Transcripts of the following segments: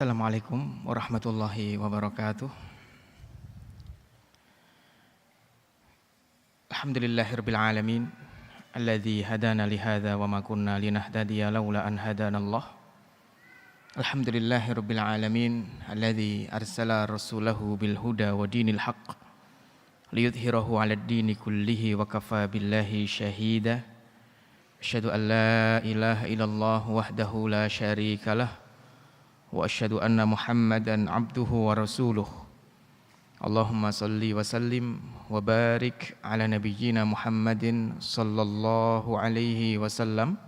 Assalamualaikum warahmatullahi wabarakatuh. Alhamdulillahirabbil alamin alladzi hadana li hadza wa ma kunna linahtadiya laula an hadanallah. Alhamdulillahirabbil alamin alladzi arsala rasulahu bil huda wa dinil haqq liyudhhirahu 'alad dini kullihi wa kafa billahi syahida. Asyhadu an la ilaha illallah wahdahu la syarikalah wa asyhadu anna Muhammadan abduhu wa rasuluh. Allahumma salli wa sallim wa barik ala nabiyyina Muhammadin sallallahu alaihi wasallam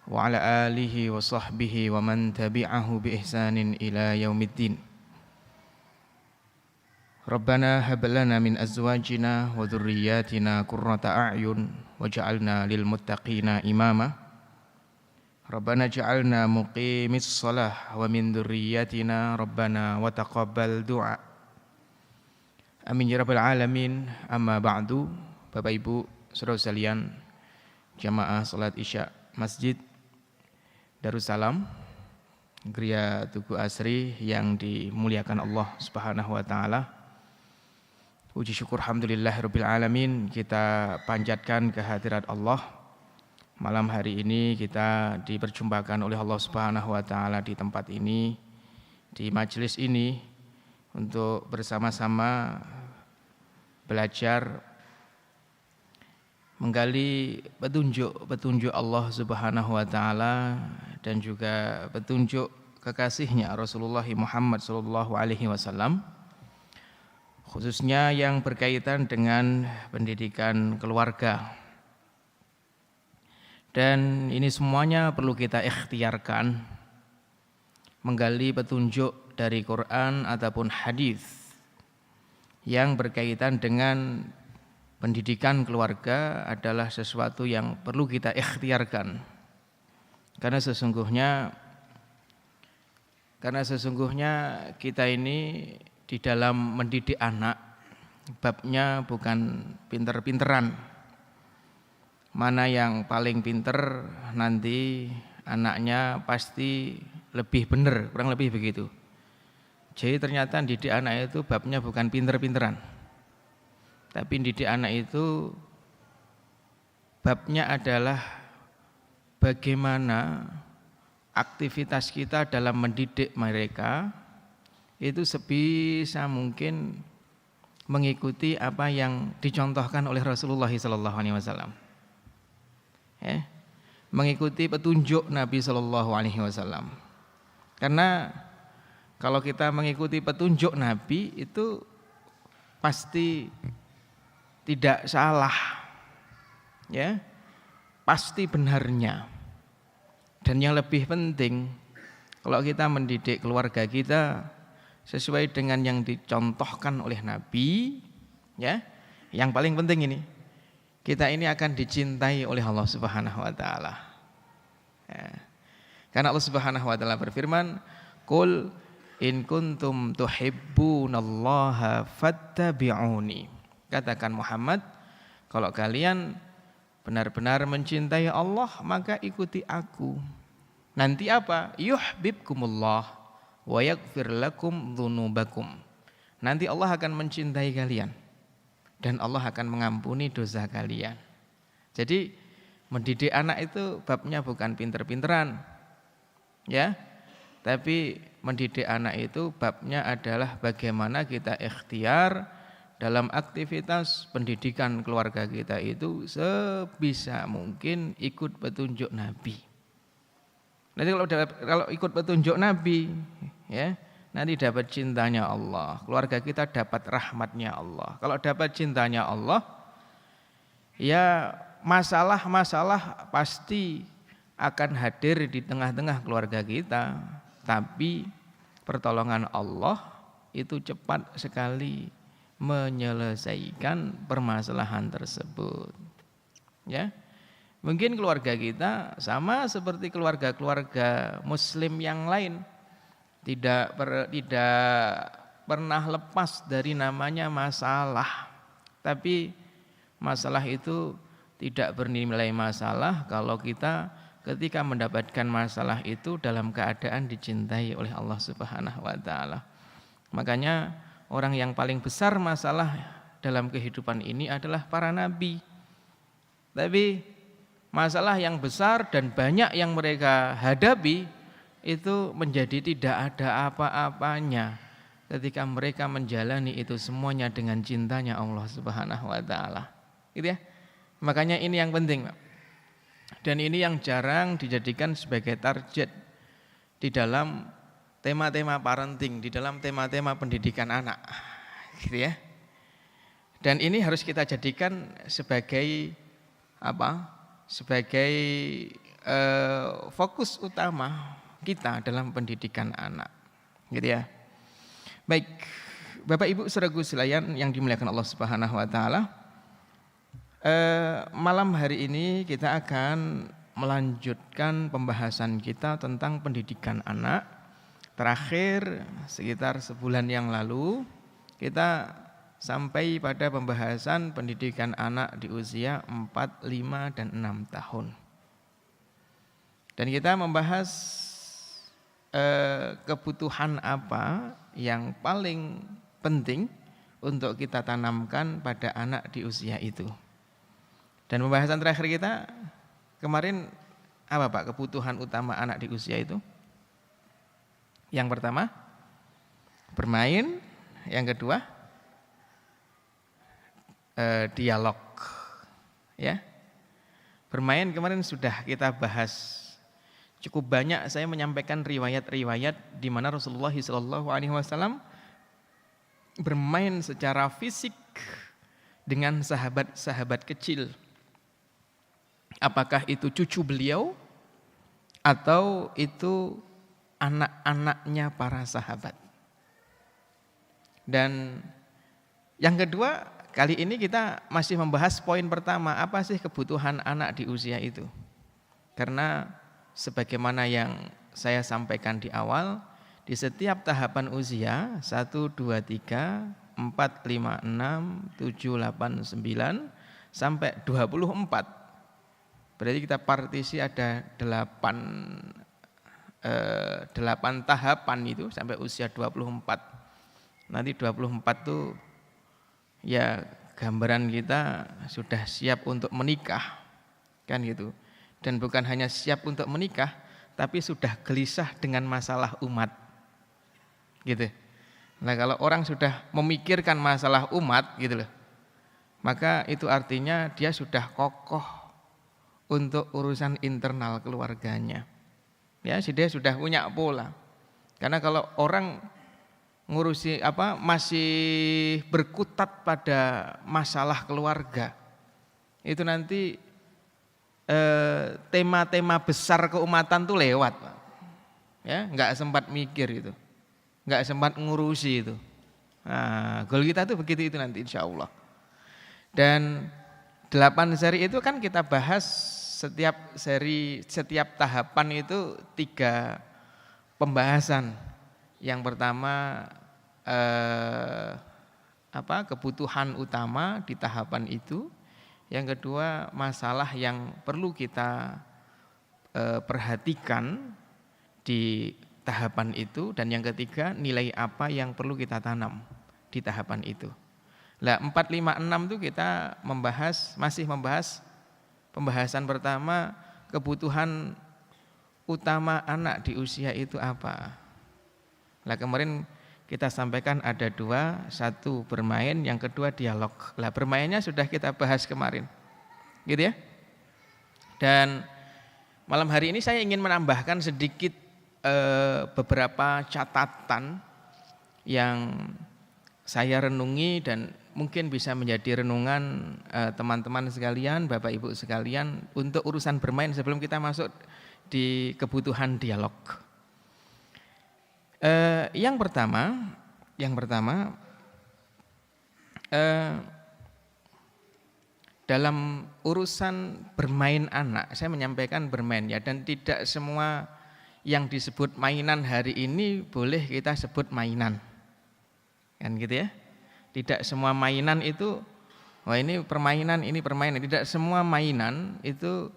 wa ala alihi wa sahbihi wa man tabi'ahu bi ihsanin ila yaumiddin. Rabbana hab lana min azwajina wa dhurriyyatina qurrata a'yun waj'alna lil muttaqina imama. Rabbana ja'alna muqimis shalah wa min dzurriyyatina Rabbana wa taqabbal du'a. Amin ya rabbal alamin. Amma ba'du. Bapak Ibu, saudara sekalian, jamaah salat Isya Masjid Darussalam Geria Tugu Asri yang dimuliakan Allah Subhanahu wa taala. Puji syukur alhamdulillahirabbil alamin kita panjatkan kehadirat Allah. Malam hari ini kita diperjumpakan oleh Allah Subhanahu wa taala di tempat ini, di majelis ini untuk bersama-sama belajar menggali petunjuk Allah Subhanahu wa taala dan juga petunjuk kekasihnya Rasulullah Muhammad sallallahu alaihi wasallam, khususnya yang berkaitan dengan pendidikan keluarga. Dan ini semuanya perlu kita ikhtiarkan, menggali petunjuk dari Quran ataupun hadis yang berkaitan dengan pendidikan keluarga adalah sesuatu yang perlu kita ikhtiarkan. Karena sesungguhnya kita ini di dalam mendidik anak babnya bukan pinter-pinteran. Mana yang paling pinter nanti anaknya pasti lebih benar, kurang lebih begitu. Jadi ternyata didik anak itu babnya bukan pinter-pinteran, tapi didik anak itu babnya adalah bagaimana aktivitas kita dalam mendidik mereka itu sebisa mungkin mengikuti apa yang dicontohkan oleh Rasulullah SAW. Mengikuti petunjuk Nabi SAW. Karena kalau kita mengikuti petunjuk Nabi itu pasti tidak salah, ya, pasti benarnya. Dan yang lebih penting, kalau kita mendidik keluarga kita sesuai dengan yang dicontohkan oleh Nabi, ya, yang paling penting ini, kita ini akan dicintai oleh Allah Subhanahu wa taala. Ya. Karena Allah Subhanahu wa taala berfirman, "Qul in kuntum tuhibbunallaha fattabi'uni." Katakan Muhammad, kalau kalian benar-benar mencintai Allah, maka ikuti aku. Nanti apa? Yuhibbukumullah wa yaghfir lakum dzunubakum. Nanti Allah akan mencintai kalian dan Allah akan mengampuni dosa kalian. Jadi mendidik anak itu babnya bukan pinter-pinteran, ya, tapi mendidik anak itu babnya adalah bagaimana kita ikhtiar dalam aktivitas pendidikan keluarga kita itu sebisa mungkin ikut petunjuk Nabi. Nanti kalau ikut petunjuk Nabi, ya, nanti dapat cintanya Allah, keluarga kita dapat rahmatnya Allah. Kalau dapat cintanya Allah, ya masalah-masalah pasti akan hadir di tengah-tengah keluarga kita. Tapi pertolongan Allah itu cepat sekali menyelesaikan permasalahan tersebut. Ya, mungkin keluarga kita sama seperti keluarga-keluarga Muslim yang lain. Tidak pernah lepas dari namanya masalah. Tapi masalah itu tidak bernilai masalah kalau kita ketika mendapatkan masalah itu dalam keadaan dicintai oleh Allah Subhanahu wa taala. Makanya orang yang paling besar masalah dalam kehidupan ini adalah para nabi. Tapi masalah yang besar dan banyak yang mereka hadapi itu menjadi tidak ada apa-apanya ketika mereka menjalani itu semuanya dengan cintanya Allah Subhanahu wa taala. Gitu ya. Makanya ini yang penting, Pak. Dan ini yang jarang dijadikan sebagai target di dalam tema-tema parenting, di dalam tema-tema pendidikan anak. Gitu ya. Dan ini harus kita jadikan sebagai apa? Sebagai fokus utama kita dalam pendidikan anak. Gitu ya. Baik, Bapak Ibu saudaraku sekalian yang dimuliakan Allah Subhanahu wa taala. Malam hari ini kita akan melanjutkan pembahasan kita tentang pendidikan anak. Terakhir sekitar sebulan yang lalu kita sampai pada pembahasan pendidikan anak di usia 4, 5, dan 6 tahun. Dan kita membahas kebutuhan apa yang paling penting untuk kita tanamkan pada anak di usia itu. Dan pembahasan terakhir kita kemarin apa Pak kebutuhan utama anak di usia itu? Yang pertama bermain, yang kedua dialog. Ya. Bermain kemarin sudah kita bahas cukup banyak, saya menyampaikan riwayat-riwayat di mana Rasulullah SAW bermain secara fisik dengan sahabat-sahabat kecil. Apakah itu cucu beliau atau itu anak-anaknya para sahabat. Dan yang kedua, kali ini kita masih membahas poin pertama, apa sih kebutuhan anak di usia itu. Karena sebagaimana yang saya sampaikan di awal, di setiap tahapan usia 1, 2, 3, 4, 5, 6, 7, 8, 9 sampai 24. Berarti kita partisi ada 8 tahapan itu sampai usia 24. Nanti 24 tuh ya gambaran kita sudah siap untuk menikah. Kan gitu. Dan bukan hanya siap untuk menikah, tapi sudah gelisah dengan masalah umat. Gitu. Nah, kalau orang sudah memikirkan masalah umat gitu loh, maka itu artinya dia sudah kokoh untuk urusan internal keluarganya. Ya, dia sudah punya pola. Karena kalau orang ngurusi masih berkutat pada masalah keluarga, itu nanti tema-tema besar keumatan tuh lewat, Pak. Ya, nggak sempat mikir itu, nggak sempat ngurusi itu. Nah, goal kita tuh begitu itu nanti insya Allah. Dan 8 seri itu kan kita bahas setiap tahapan itu 3 pembahasan. Yang pertama kebutuhan utama di tahapan itu. Yang kedua masalah yang perlu kita perhatikan di tahapan itu. Dan yang ketiga nilai apa yang perlu kita tanam di tahapan itu. Nah 4, 5, 6 itu kita masih membahas pembahasan pertama, kebutuhan utama anak di usia itu apa. Nah kemarin kita sampaikan ada 2, 1 bermain, yang kedua dialog. Nah bermainnya sudah kita bahas kemarin, gitu ya. Dan malam hari ini saya ingin menambahkan sedikit beberapa catatan yang saya renungi dan mungkin bisa menjadi renungan teman-teman sekalian, Bapak Ibu sekalian untuk urusan bermain sebelum kita masuk di kebutuhan dialog. Yang pertama dalam urusan bermain anak, saya menyampaikan bermain ya, dan tidak semua yang disebut mainan hari ini boleh kita sebut mainan. Kan gitu ya. Tidak semua mainan itu ini permainan, ini permainan. Tidak semua mainan itu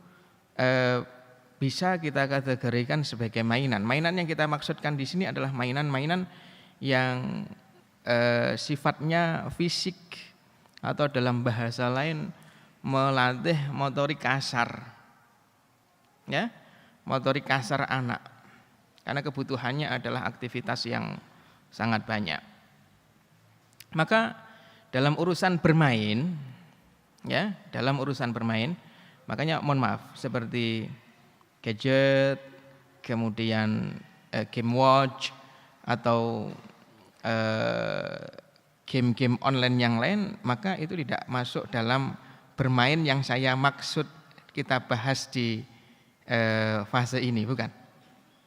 bisa kita kategorikan sebagai mainan. Mainan yang kita maksudkan di sini adalah mainan-mainan yang sifatnya fisik atau dalam bahasa lain melatih motorik kasar. Ya, motorik kasar anak. Karena kebutuhannya adalah aktivitas yang sangat banyak. Maka dalam urusan bermain, ya, dalam urusan bermain, makanya mohon maaf seperti gadget, kemudian game watch atau game-game online yang lain, maka itu tidak masuk dalam bermain yang saya maksud kita bahas di fase ini, bukan?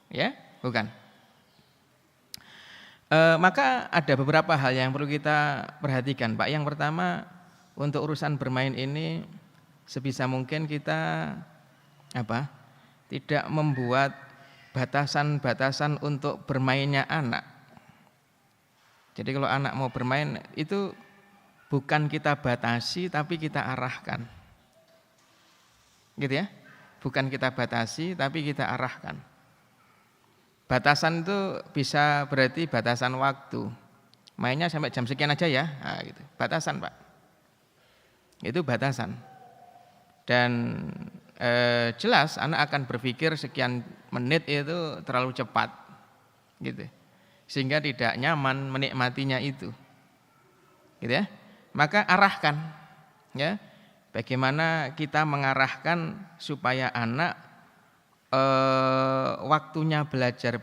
Ya, bukan. Maka ada beberapa hal yang perlu kita perhatikan, Pak. Yang pertama, untuk urusan bermain ini sebisa mungkin kita tidak membuat batasan-batasan untuk bermainnya anak. Jadi kalau anak mau bermain itu bukan kita batasi tapi kita arahkan. Gitu ya. Bukan kita batasi tapi kita arahkan. Batasan itu bisa berarti batasan waktu. Mainnya sampai jam sekian aja ya. Nah, gitu. Batasan, Pak. Itu batasan. Dan jelas anak akan berpikir sekian menit itu terlalu cepat. Gitu. Sehingga tidak nyaman menikmatinya itu, gitu ya. Maka arahkan, ya. Bagaimana kita mengarahkan supaya anak waktunya belajar,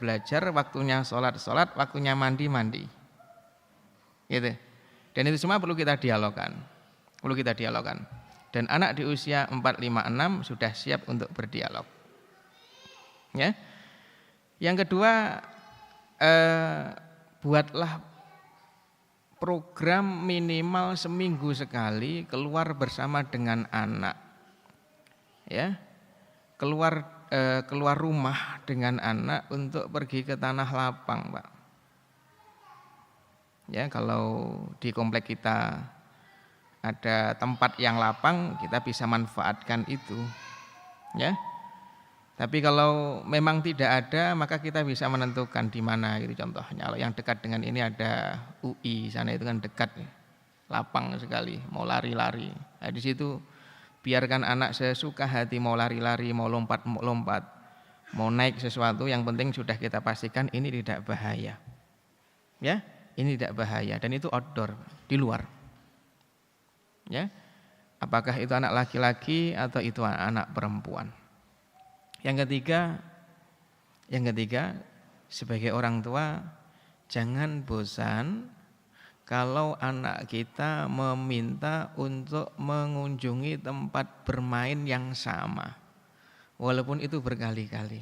waktunya sholat, waktunya mandi, gitu. Dan itu semua perlu kita dialogkan, Dan anak di usia 4, 5, 6 sudah siap untuk berdialog, ya. Yang kedua, buatlah program minimal seminggu sekali keluar bersama dengan anak, ya, keluar rumah dengan anak untuk pergi ke tanah lapang, Pak. Ya, kalau di komplek kita ada tempat yang lapang, kita bisa manfaatkan itu, ya. Tapi kalau memang tidak ada, maka kita bisa menentukan di mana gitu contohnya. Kalau yang dekat dengan ini ada UI, sana itu kan dekat, lapang sekali, mau lari-lari. Nah, di situ biarkan anak sesuka hati mau lari-lari, mau lompat, mau naik sesuatu, yang penting sudah kita pastikan ini tidak bahaya. Ya, ini tidak bahaya dan itu outdoor, di luar. Ya. Apakah itu anak laki-laki atau itu anak perempuan? Yang ketiga, sebagai orang tua jangan bosan kalau anak kita meminta untuk mengunjungi tempat bermain yang sama, walaupun itu berkali-kali.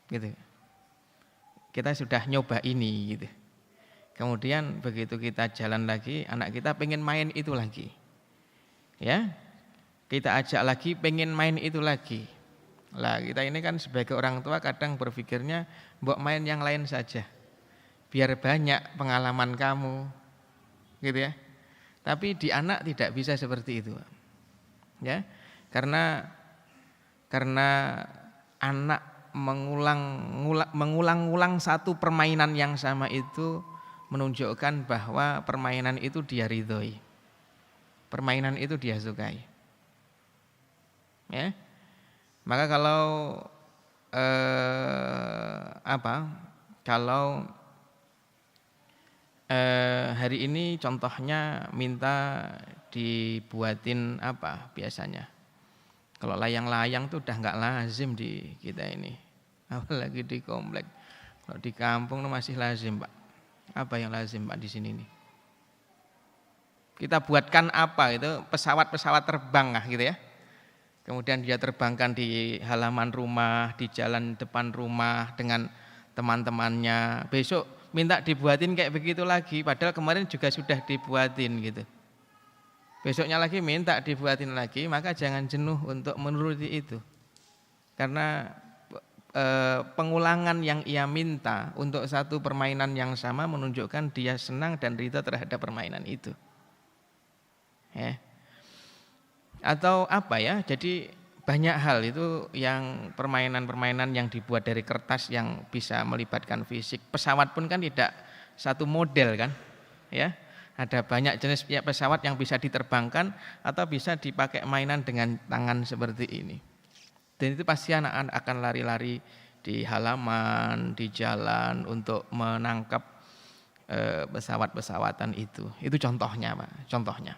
Gitu. Kita sudah nyoba ini, gitu. Kemudian begitu kita jalan lagi, anak kita pengen main itu lagi, ya. Kita ajak lagi, pengen main itu lagi. Lah kita ini kan sebagai orang tua kadang berpikirnya mbok main yang lain saja, biar banyak pengalaman kamu, gitu ya. Tapi di anak tidak bisa seperti itu, ya. Karena anak mengulang-ulang satu permainan yang sama itu menunjukkan bahwa permainan itu dia ridhoi, permainan itu dia sukai. Ya, maka kalau hari ini contohnya minta dibuatin apa biasanya, kalau layang-layang tuh udah nggak lazim di kita ini, apalagi di komplek. Kalau di kampung tuh masih lazim, Pak. Apa yang lazim, Pak, di sini nih? Kita buatkan apa itu, pesawat terbang lah gitu ya. Kemudian dia terbangkan di halaman rumah, di jalan depan rumah dengan teman-temannya. Besok minta dibuatin kayak begitu lagi, padahal kemarin juga sudah dibuatin gitu. Besoknya lagi minta dibuatin lagi, maka jangan jenuh untuk menuruti itu. Karena pengulangan yang ia minta untuk satu permainan yang sama menunjukkan dia senang dan ridha terhadap permainan itu. Ya. Atau apa ya, jadi banyak hal itu yang permainan-permainan yang dibuat dari kertas yang bisa melibatkan fisik. Pesawat pun kan tidak satu model kan, ya. Ada banyak jenis pesawat yang bisa diterbangkan atau bisa dipakai mainan dengan tangan seperti ini. Dan itu pasti anak-anak akan lari-lari di halaman, di jalan untuk menangkap pesawat-pesawatan itu. Itu contohnya, Pak. Contohnya.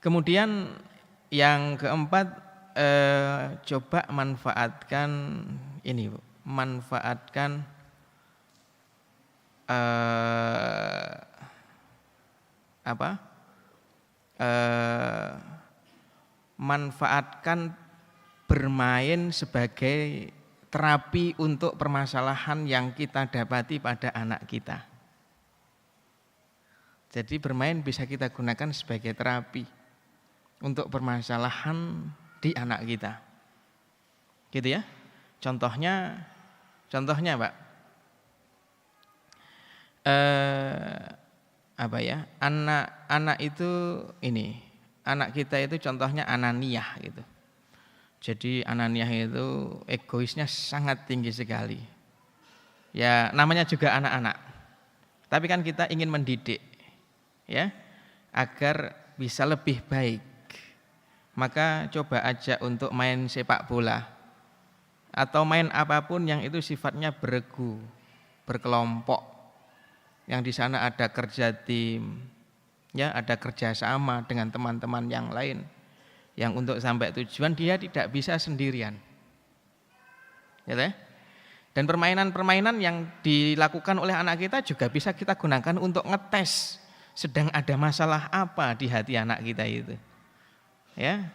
Kemudian yang keempat, coba manfaatkan ini, Bu. Manfaatkan manfaatkan bermain sebagai terapi untuk permasalahan yang kita dapati pada anak kita. Jadi bermain bisa kita gunakan sebagai terapi untuk permasalahan di anak kita. Gitu ya. Contohnya Pak. Anak itu ini, anak kita itu contohnya ananiah gitu. Jadi ananiah itu egoisnya sangat tinggi sekali. Ya namanya juga anak-anak. Tapi kan kita ingin mendidik, ya, agar bisa lebih baik. Maka coba ajak untuk main sepak bola atau main apapun yang itu sifatnya beregu, berkelompok. Yang di sana ada kerja tim, ya, ada kerjasama dengan teman-teman yang lain. Yang untuk sampai tujuan dia tidak bisa sendirian. Ya, dan permainan-permainan yang dilakukan oleh anak kita juga bisa kita gunakan untuk ngetes sedang ada masalah apa di hati anak kita itu. Ya.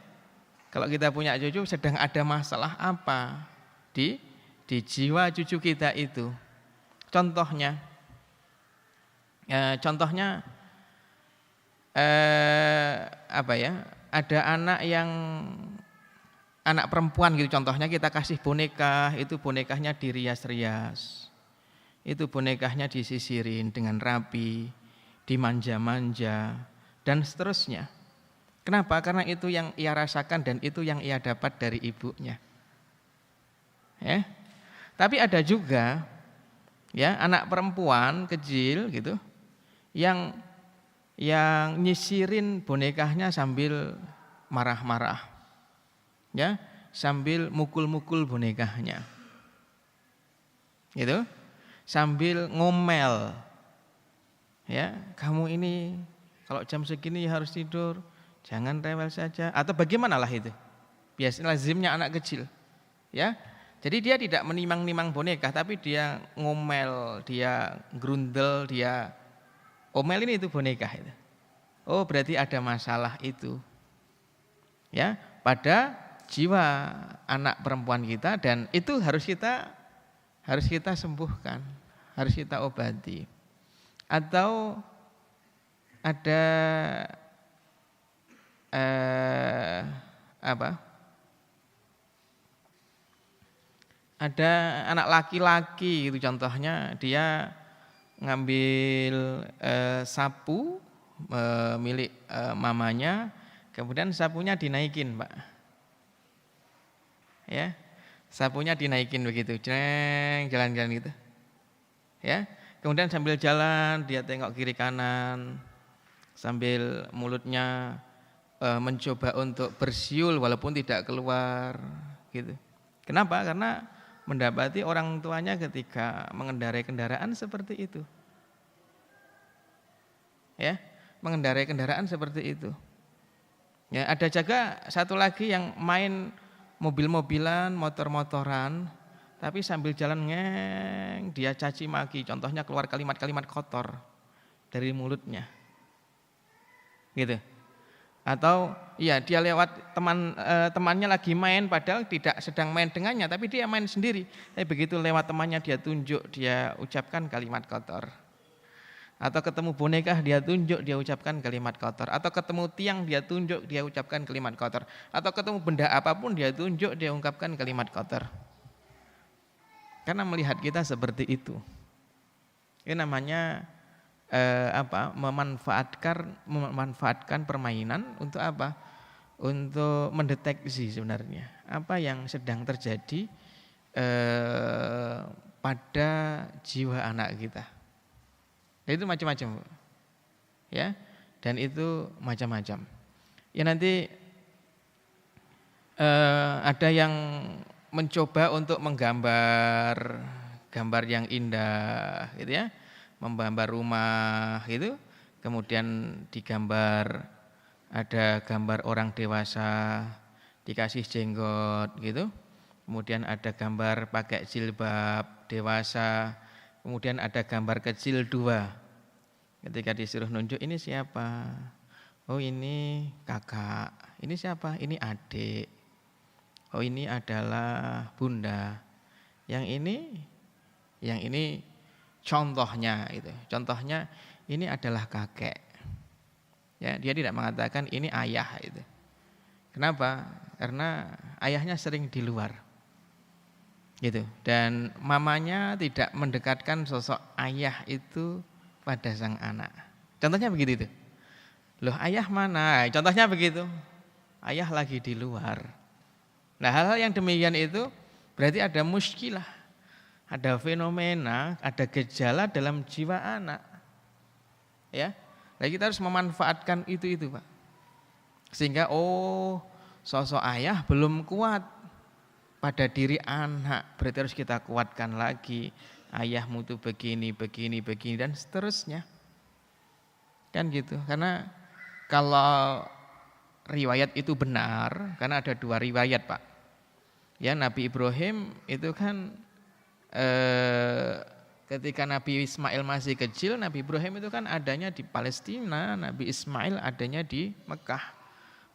Kalau kita punya cucu sedang ada masalah apa di jiwa cucu kita itu. Contohnya ada anak perempuan gitu, contohnya kita kasih boneka, itu bonekanya dirias-rias, itu bonekanya disisirin dengan rapi, dimanja-manja dan seterusnya. Kenapa? Karena itu yang ia rasakan dan itu yang ia dapat dari ibunya. Ya. Tapi ada juga ya anak perempuan kecil gitu yang nyisirin bonekanya sambil marah-marah, ya, sambil mukul-mukul bonekanya, gitu, sambil ngomel, ya, kamu ini kalau jam segini harus tidur, jangan rewel saja, atau bagaimana lah itu, biasanya lazimnya anak kecil, ya. Jadi dia tidak menimang-nimang boneka, tapi dia ngomel, dia grundel, dia omel ini itu boneka itu. Oh berarti ada masalah itu, ya, pada jiwa anak perempuan kita dan itu harus kita sembuhkan, harus kita obati. Atau ada ada anak laki-laki itu contohnya dia ngambil sapu milik mamanya, kemudian sapunya dinaikin, Pak. Ya, sapunya dinaikin begitu, jalan-jalan gitu. Ya, kemudian sambil jalan dia tengok kiri kanan, sambil mulutnya mencoba untuk bersiul walaupun tidak keluar, gitu. Kenapa? Karena mendapati orang tuanya ketika mengendarai kendaraan seperti itu. Ya, mengendarai kendaraan seperti itu. Ya, ada juga satu lagi yang main mobil-mobilan, motor-motoran, tapi sambil jalan dia caci maki, contohnya keluar kalimat-kalimat kotor dari mulutnya. Gitu. Atau iya dia lewat temannya lagi main padahal tidak sedang main dengannya, tapi dia main sendiri. Tapi begitu lewat temannya dia tunjuk, dia ucapkan kalimat kotor. Atau ketemu boneka dia tunjuk, dia ucapkan kalimat kotor. Atau ketemu tiang dia tunjuk, dia ucapkan kalimat kotor. Atau ketemu benda apapun dia tunjuk, dia ungkapkan kalimat kotor. Karena melihat kita seperti itu. Ini namanya memanfaatkan permainan untuk apa? untuk mendeteksi sebenarnya apa yang sedang terjadi pada jiwa anak kita. Dan itu macam-macam, ya, dan itu macam-macam. Ya nanti ada yang mencoba untuk menggambar gambar yang indah, gitu ya, menggambar rumah, gitu. Kemudian digambar ada gambar orang dewasa dikasih jenggot, gitu. Kemudian ada gambar pakai jilbab dewasa. Kemudian ada gambar kecil 2. Ketika disuruh nunjuk, ini siapa? Oh ini kakak. Ini siapa? Ini adik. Oh ini adalah bunda. Yang ini contohnya itu. Contohnya ini adalah kakek. Ya, dia tidak mengatakan ini ayah itu. Kenapa? Karena ayahnya sering di luar. Gitu. Dan mamanya tidak mendekatkan sosok ayah itu pada sang anak. Contohnya begitu itu. Loh, ayah mana? Contohnya begitu. Ayah lagi di luar. Nah, hal-hal yang demikian itu berarti ada muskilah, ada fenomena, ada gejala dalam jiwa anak. Ya. Nah, kita harus memanfaatkan itu, Pak. Sehingga sosok ayah belum kuat pada diri anak, berarti harus kita kuatkan lagi. Ayahmu tuh begini, dan seterusnya. Kan gitu. Karena kalau riwayat itu benar, karena ada 2 riwayat, Pak. Ya, Nabi Ibrahim itu kan ketika Nabi Ismail masih kecil, Nabi Ibrahim itu kan adanya di Palestina, Nabi Ismail adanya di Mekah.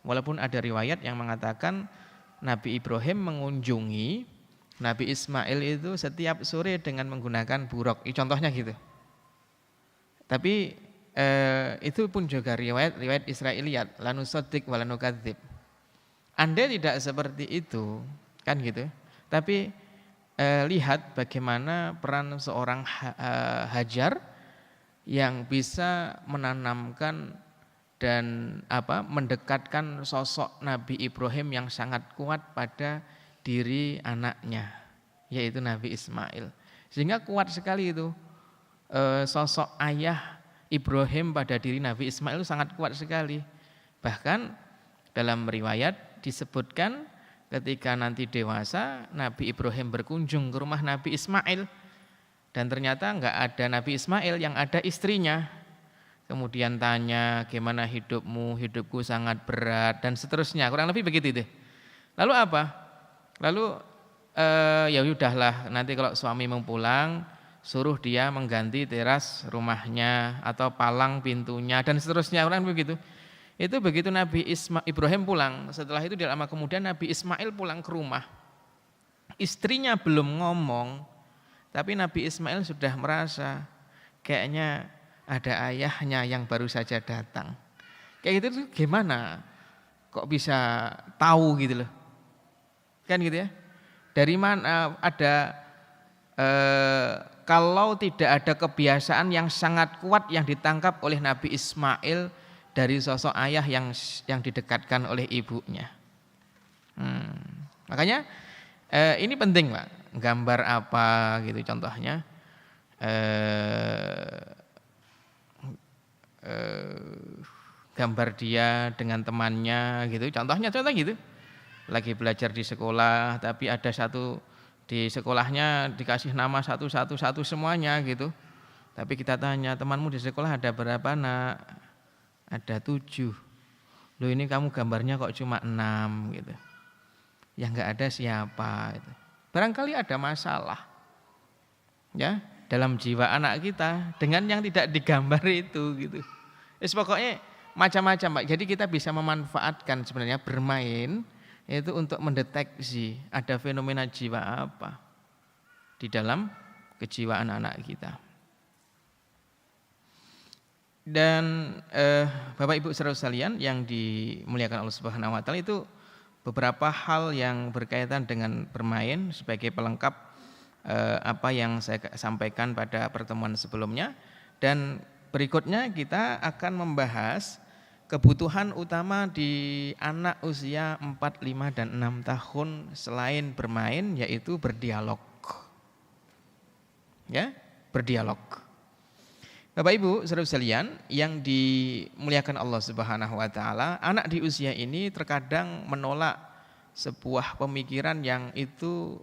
Walaupun ada riwayat yang mengatakan Nabi Ibrahim mengunjungi Nabi Ismail itu setiap sore dengan menggunakan buruk. Contohnya gitu. Tapi itu pun juga riwayat Israiliyat, la nusaddiq wa la nukadzib. Andai tidak seperti itu, kan gitu. Tapi lihat bagaimana peran seorang Hajar yang bisa menanamkan dan mendekatkan sosok Nabi Ibrahim yang sangat kuat pada diri anaknya, yaitu Nabi Ismail. Sehingga kuat sekali itu sosok ayah Ibrahim pada diri Nabi Ismail itu sangat kuat sekali. Bahkan dalam riwayat disebutkan ketika nanti dewasa Nabi Ibrahim berkunjung ke rumah Nabi Ismail dan ternyata enggak ada Nabi Ismail, yang ada istrinya. Kemudian tanya, gimana hidupmu? Hidupku sangat berat dan seterusnya. Kurang lebih begitu itu. Lalu apa? Lalu ya udahlah, nanti kalau suami mau pulang suruh dia mengganti teras rumahnya atau palang pintunya dan seterusnya. Kurang lebih begitu. Itu begitu Nabi Ibrahim pulang. Setelah itu tidak lama kemudian Nabi Ismail pulang ke rumah. Istrinya belum ngomong, tapi Nabi Ismail sudah merasa kayaknya ada ayahnya yang baru saja datang. Kayak gitu tuh gimana? Kok bisa tahu gitu loh? Kan gitu ya? Dari mana ada kalau tidak ada kebiasaan yang sangat kuat yang ditangkap oleh Nabi Ismail dari sosok ayah yang didekatkan oleh ibunya. Makanya ini penting, Pak. Gambar apa gitu contohnya. Gambar dia dengan temannya gitu, contoh gitu, lagi belajar di sekolah tapi ada satu di sekolahnya dikasih nama satu semuanya gitu, tapi kita tanya, temanmu di sekolah ada berapa nak? Ada 7. Loh, ini kamu gambarnya kok cuma 6 gitu, yang enggak ada siapa gitu. Barangkali ada masalah ya dalam jiwa anak kita dengan yang tidak digambar itu gitu. Pokoknya macam-macam, Pak. Jadi kita bisa memanfaatkan sebenarnya bermain itu untuk mendeteksi ada fenomena jiwa apa di dalam kejiwaan anak kita. Dan Bapak Ibu saudara sekalian yang dimuliakan Allah Subhanahu wa taala, itu beberapa hal yang berkaitan dengan bermain sebagai pelengkap apa yang saya sampaikan pada pertemuan sebelumnya. Dan berikutnya kita akan membahas kebutuhan utama di anak usia 4, 5, dan 6 tahun selain bermain yaitu berdialog. Ya, berdialog. Bapak Ibu, saudara sekalian yang dimuliakan Allah Subhanahu wa taala, anak di usia ini terkadang menolak sebuah pemikiran yang itu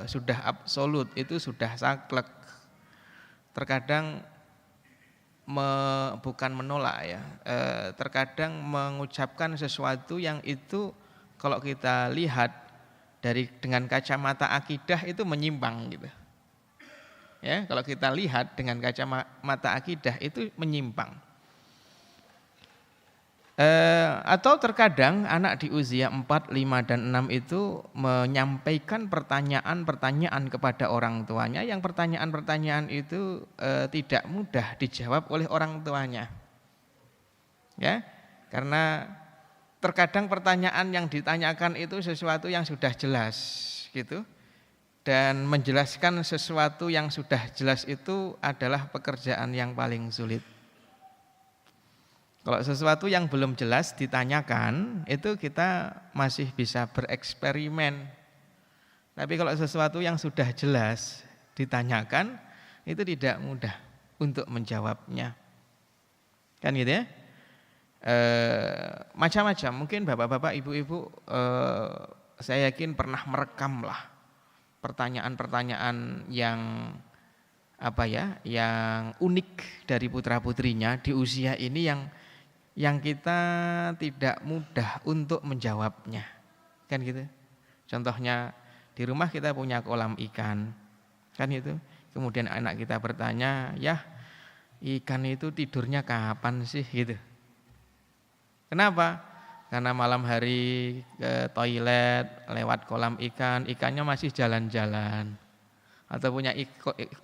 sudah absolut, itu sudah saklek. Terkadang bukan menolak ya, terkadang mengucapkan sesuatu yang itu kalau kita lihat dengan kacamata akidah itu menyimpang gitu. Ya, kalau kita lihat dengan kacamata akidah itu menyimpang. Atau terkadang anak di usia 4, 5, dan 6 itu menyampaikan pertanyaan-pertanyaan kepada orang tuanya yang pertanyaan-pertanyaan itu tidak mudah dijawab oleh orang tuanya. Ya, karena terkadang pertanyaan yang ditanyakan itu sesuatu yang sudah jelas gitu. Dan menjelaskan sesuatu yang sudah jelas itu adalah pekerjaan yang paling sulit. Kalau sesuatu yang belum jelas ditanyakan, itu kita masih bisa bereksperimen. Tapi kalau sesuatu yang sudah jelas ditanyakan, itu tidak mudah untuk menjawabnya. Kan gitu ya? Macam-macam, mungkin bapak-bapak, ibu-ibu, saya yakin pernah merekam lah pertanyaan-pertanyaan yang yang unik dari putra-putrinya di usia ini yang kita tidak mudah untuk menjawabnya. Kan gitu. Contohnya di rumah kita punya kolam ikan. Kan itu. Kemudian anak kita bertanya, "Yah, ikan itu tidurnya kapan sih?" gitu. Kenapa? Karena malam hari ke toilet lewat kolam ikan, ikannya masih jalan-jalan. Atau punya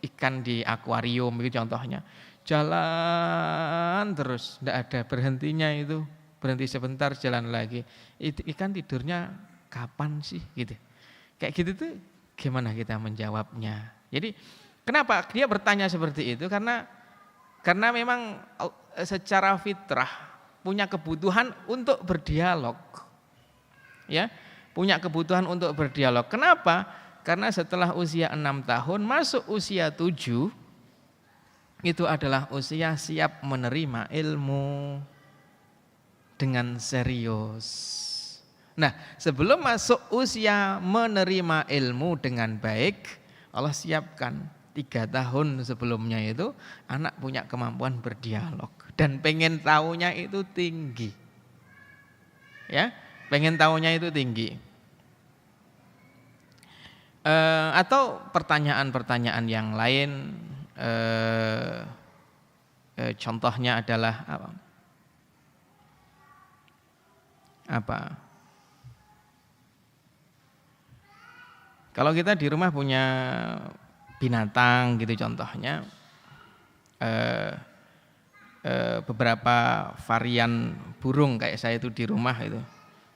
ikan di akuarium itu contohnya. Jalan terus, tidak ada berhentinya itu. Berhenti sebentar, jalan lagi. Ikan tidurnya kapan sih gitu. Kayak gitu tuh gimana kita menjawabnya. Jadi kenapa dia bertanya seperti itu? Karena memang secara fitrah punya kebutuhan untuk berdialog. Ya, punya kebutuhan untuk berdialog. Kenapa? Karena setelah usia 6 tahun masuk usia 7 itu adalah usia siap menerima ilmu dengan serius. Nah, sebelum masuk usia menerima ilmu dengan baik, Allah siapkan 3 tahun sebelumnya itu anak punya kemampuan berdialog. Dan pengen tahunya itu tinggi. Ya, pengen tahunya itu tinggi. Atau pertanyaan-pertanyaan yang lain, contohnya adalah apa? Kalau kita di rumah punya binatang gitu contohnya, beberapa varian burung kayak saya itu di rumah itu.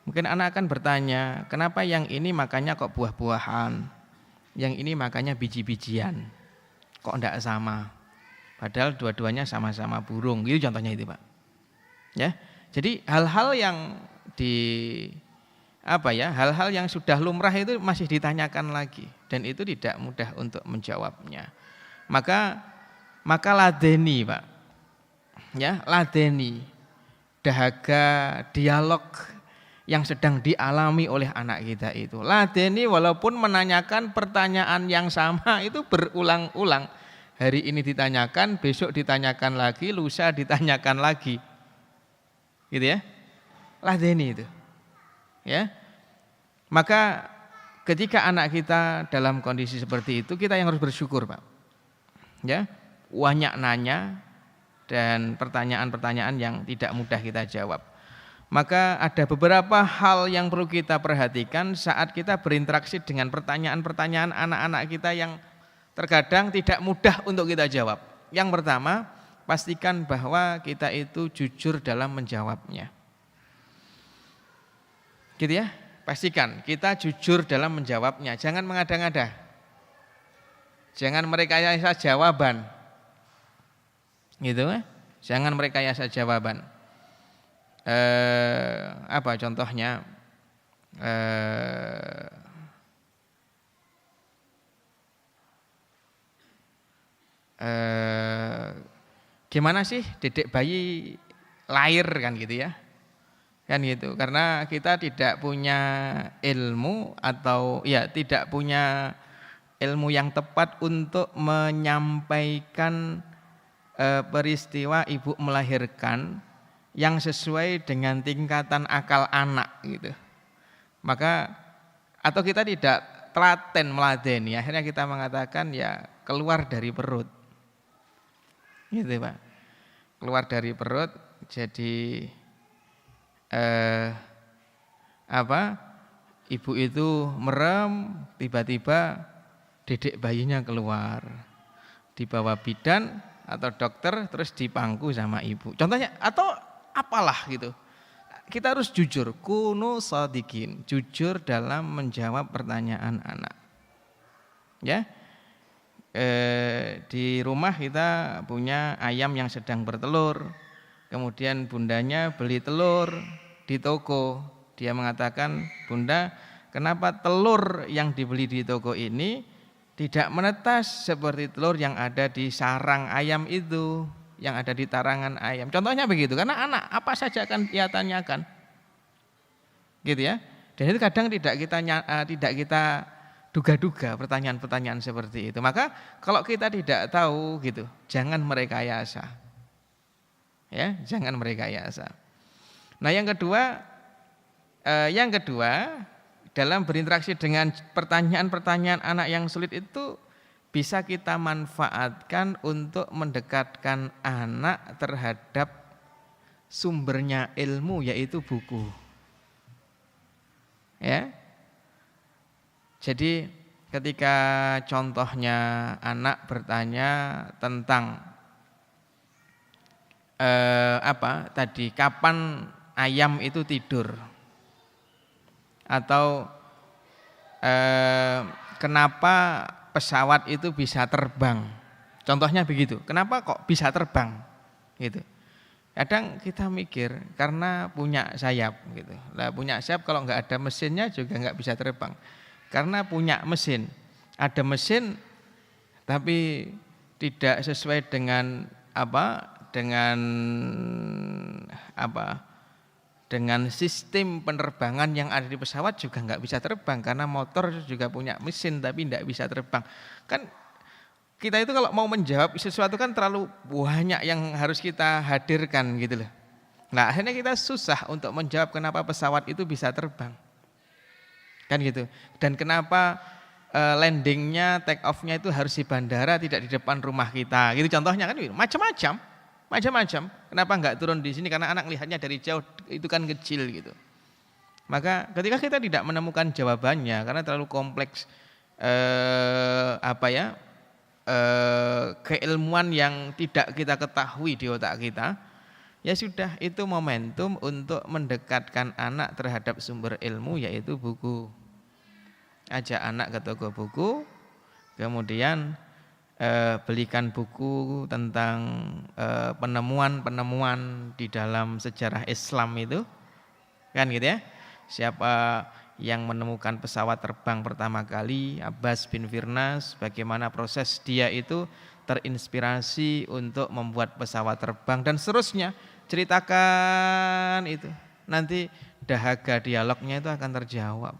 Mungkin anak akan bertanya, kenapa yang ini makannya kok buah-buahan, yang ini makannya biji-bijian, kok enggak sama? Padahal dua-duanya sama-sama burung, gitu contohnya itu Pak. Ya, jadi hal-hal yang hal-hal yang sudah lumrah itu masih ditanyakan lagi dan itu tidak mudah untuk menjawabnya. Maka ladeni Pak. Ya, ladeni dahaga dialog yang sedang dialami oleh anak kita itu. Ladeni walaupun menanyakan pertanyaan yang sama itu berulang-ulang. Hari ini ditanyakan, besok ditanyakan lagi, lusa ditanyakan lagi. Gitu ya. Ladeni itu. Ya. Maka ketika anak kita dalam kondisi seperti itu, kita yang harus bersyukur, Pak. Ya, banyak nanya dan pertanyaan-pertanyaan yang tidak mudah kita jawab. Maka ada beberapa hal yang perlu kita perhatikan saat kita berinteraksi dengan pertanyaan-pertanyaan anak-anak kita yang terkadang tidak mudah untuk kita jawab. Yang pertama, pastikan bahwa kita itu jujur dalam menjawabnya. Gitu ya, pastikan kita jujur dalam menjawabnya. Jangan mengada-ngada. Jangan merekayasa jawaban. Gitu ya. Jangan merekayasa jawaban. apa contohnya? Gimana sih didik bayi lahir kan gitu ya. Kan gitu. Karena kita tidak punya ilmu atau ya tidak punya ilmu yang tepat untuk menyampaikan peristiwa ibu melahirkan yang sesuai dengan tingkatan akal anak gitu. Maka atau kita tidak telaten meladeni, akhirnya kita mengatakan ya keluar dari perut. Gitu Pak. Keluar dari perut jadi ibu itu merem, tiba-tiba dedek bayinya keluar, dibawa bidan atau dokter terus dipangku sama ibu. Contohnya atau apalah gitu. Kita harus jujur, kunu shadiqin, jujur dalam menjawab pertanyaan anak. Ya. Di rumah kita punya ayam yang sedang bertelur. Kemudian bundanya beli telur di toko. Dia mengatakan, "Bunda, kenapa telur yang dibeli di toko ini tidak menetas seperti telur yang ada di sarang ayam itu, yang ada di tarangan ayam?" Contohnya begitu, karena anak apa saja akan dia tanyakan. Gitu ya. Dan itu kadang tidak kita duga-duga pertanyaan-pertanyaan seperti itu. Maka kalau kita tidak tahu gitu, jangan merekayasa. Ya, jangan merekayasa. Nah, yang kedua dalam berinteraksi dengan pertanyaan-pertanyaan anak yang sulit itu bisa kita manfaatkan untuk mendekatkan anak terhadap sumbernya ilmu, yaitu buku. Ya. Jadi ketika contohnya anak bertanya tentang kapan ayam itu tidur, atau kenapa pesawat itu bisa terbang. Contohnya begitu. Kenapa kok bisa terbang? Gitu. Kadang kita mikir karena punya sayap gitu. Lah punya sayap kalau nggak ada mesinnya juga nggak bisa terbang. Karena punya mesin, ada mesin tapi tidak sesuai dengan dengan sistem penerbangan yang ada di pesawat juga nggak bisa terbang, karena motor juga punya mesin tapi nggak bisa terbang. Kan kita itu kalau mau menjawab sesuatu kan terlalu banyak yang harus kita hadirkan gitu loh. Nah akhirnya kita susah untuk menjawab kenapa pesawat itu bisa terbang. Kan gitu. Dan kenapa landingnya, take off-nya itu harus di bandara, tidak di depan rumah kita. Gitu contohnya kan macam-macam. Kenapa enggak turun di sini? Karena anak lihatnya dari jauh itu kan kecil gitu. Maka ketika kita tidak menemukan jawabannya karena terlalu kompleks keilmuan yang tidak kita ketahui di otak kita, ya sudah, itu momentum untuk mendekatkan anak terhadap sumber ilmu, yaitu buku. Ajak anak ke toko buku, kemudian belikan buku tentang penemuan-penemuan di dalam sejarah Islam itu, kan gitu ya. Siapa yang menemukan pesawat terbang pertama kali, Abbas bin Firnas, bagaimana proses dia itu terinspirasi untuk membuat pesawat terbang dan seterusnya. Ceritakan itu, nanti dahaga dialognya itu akan terjawab.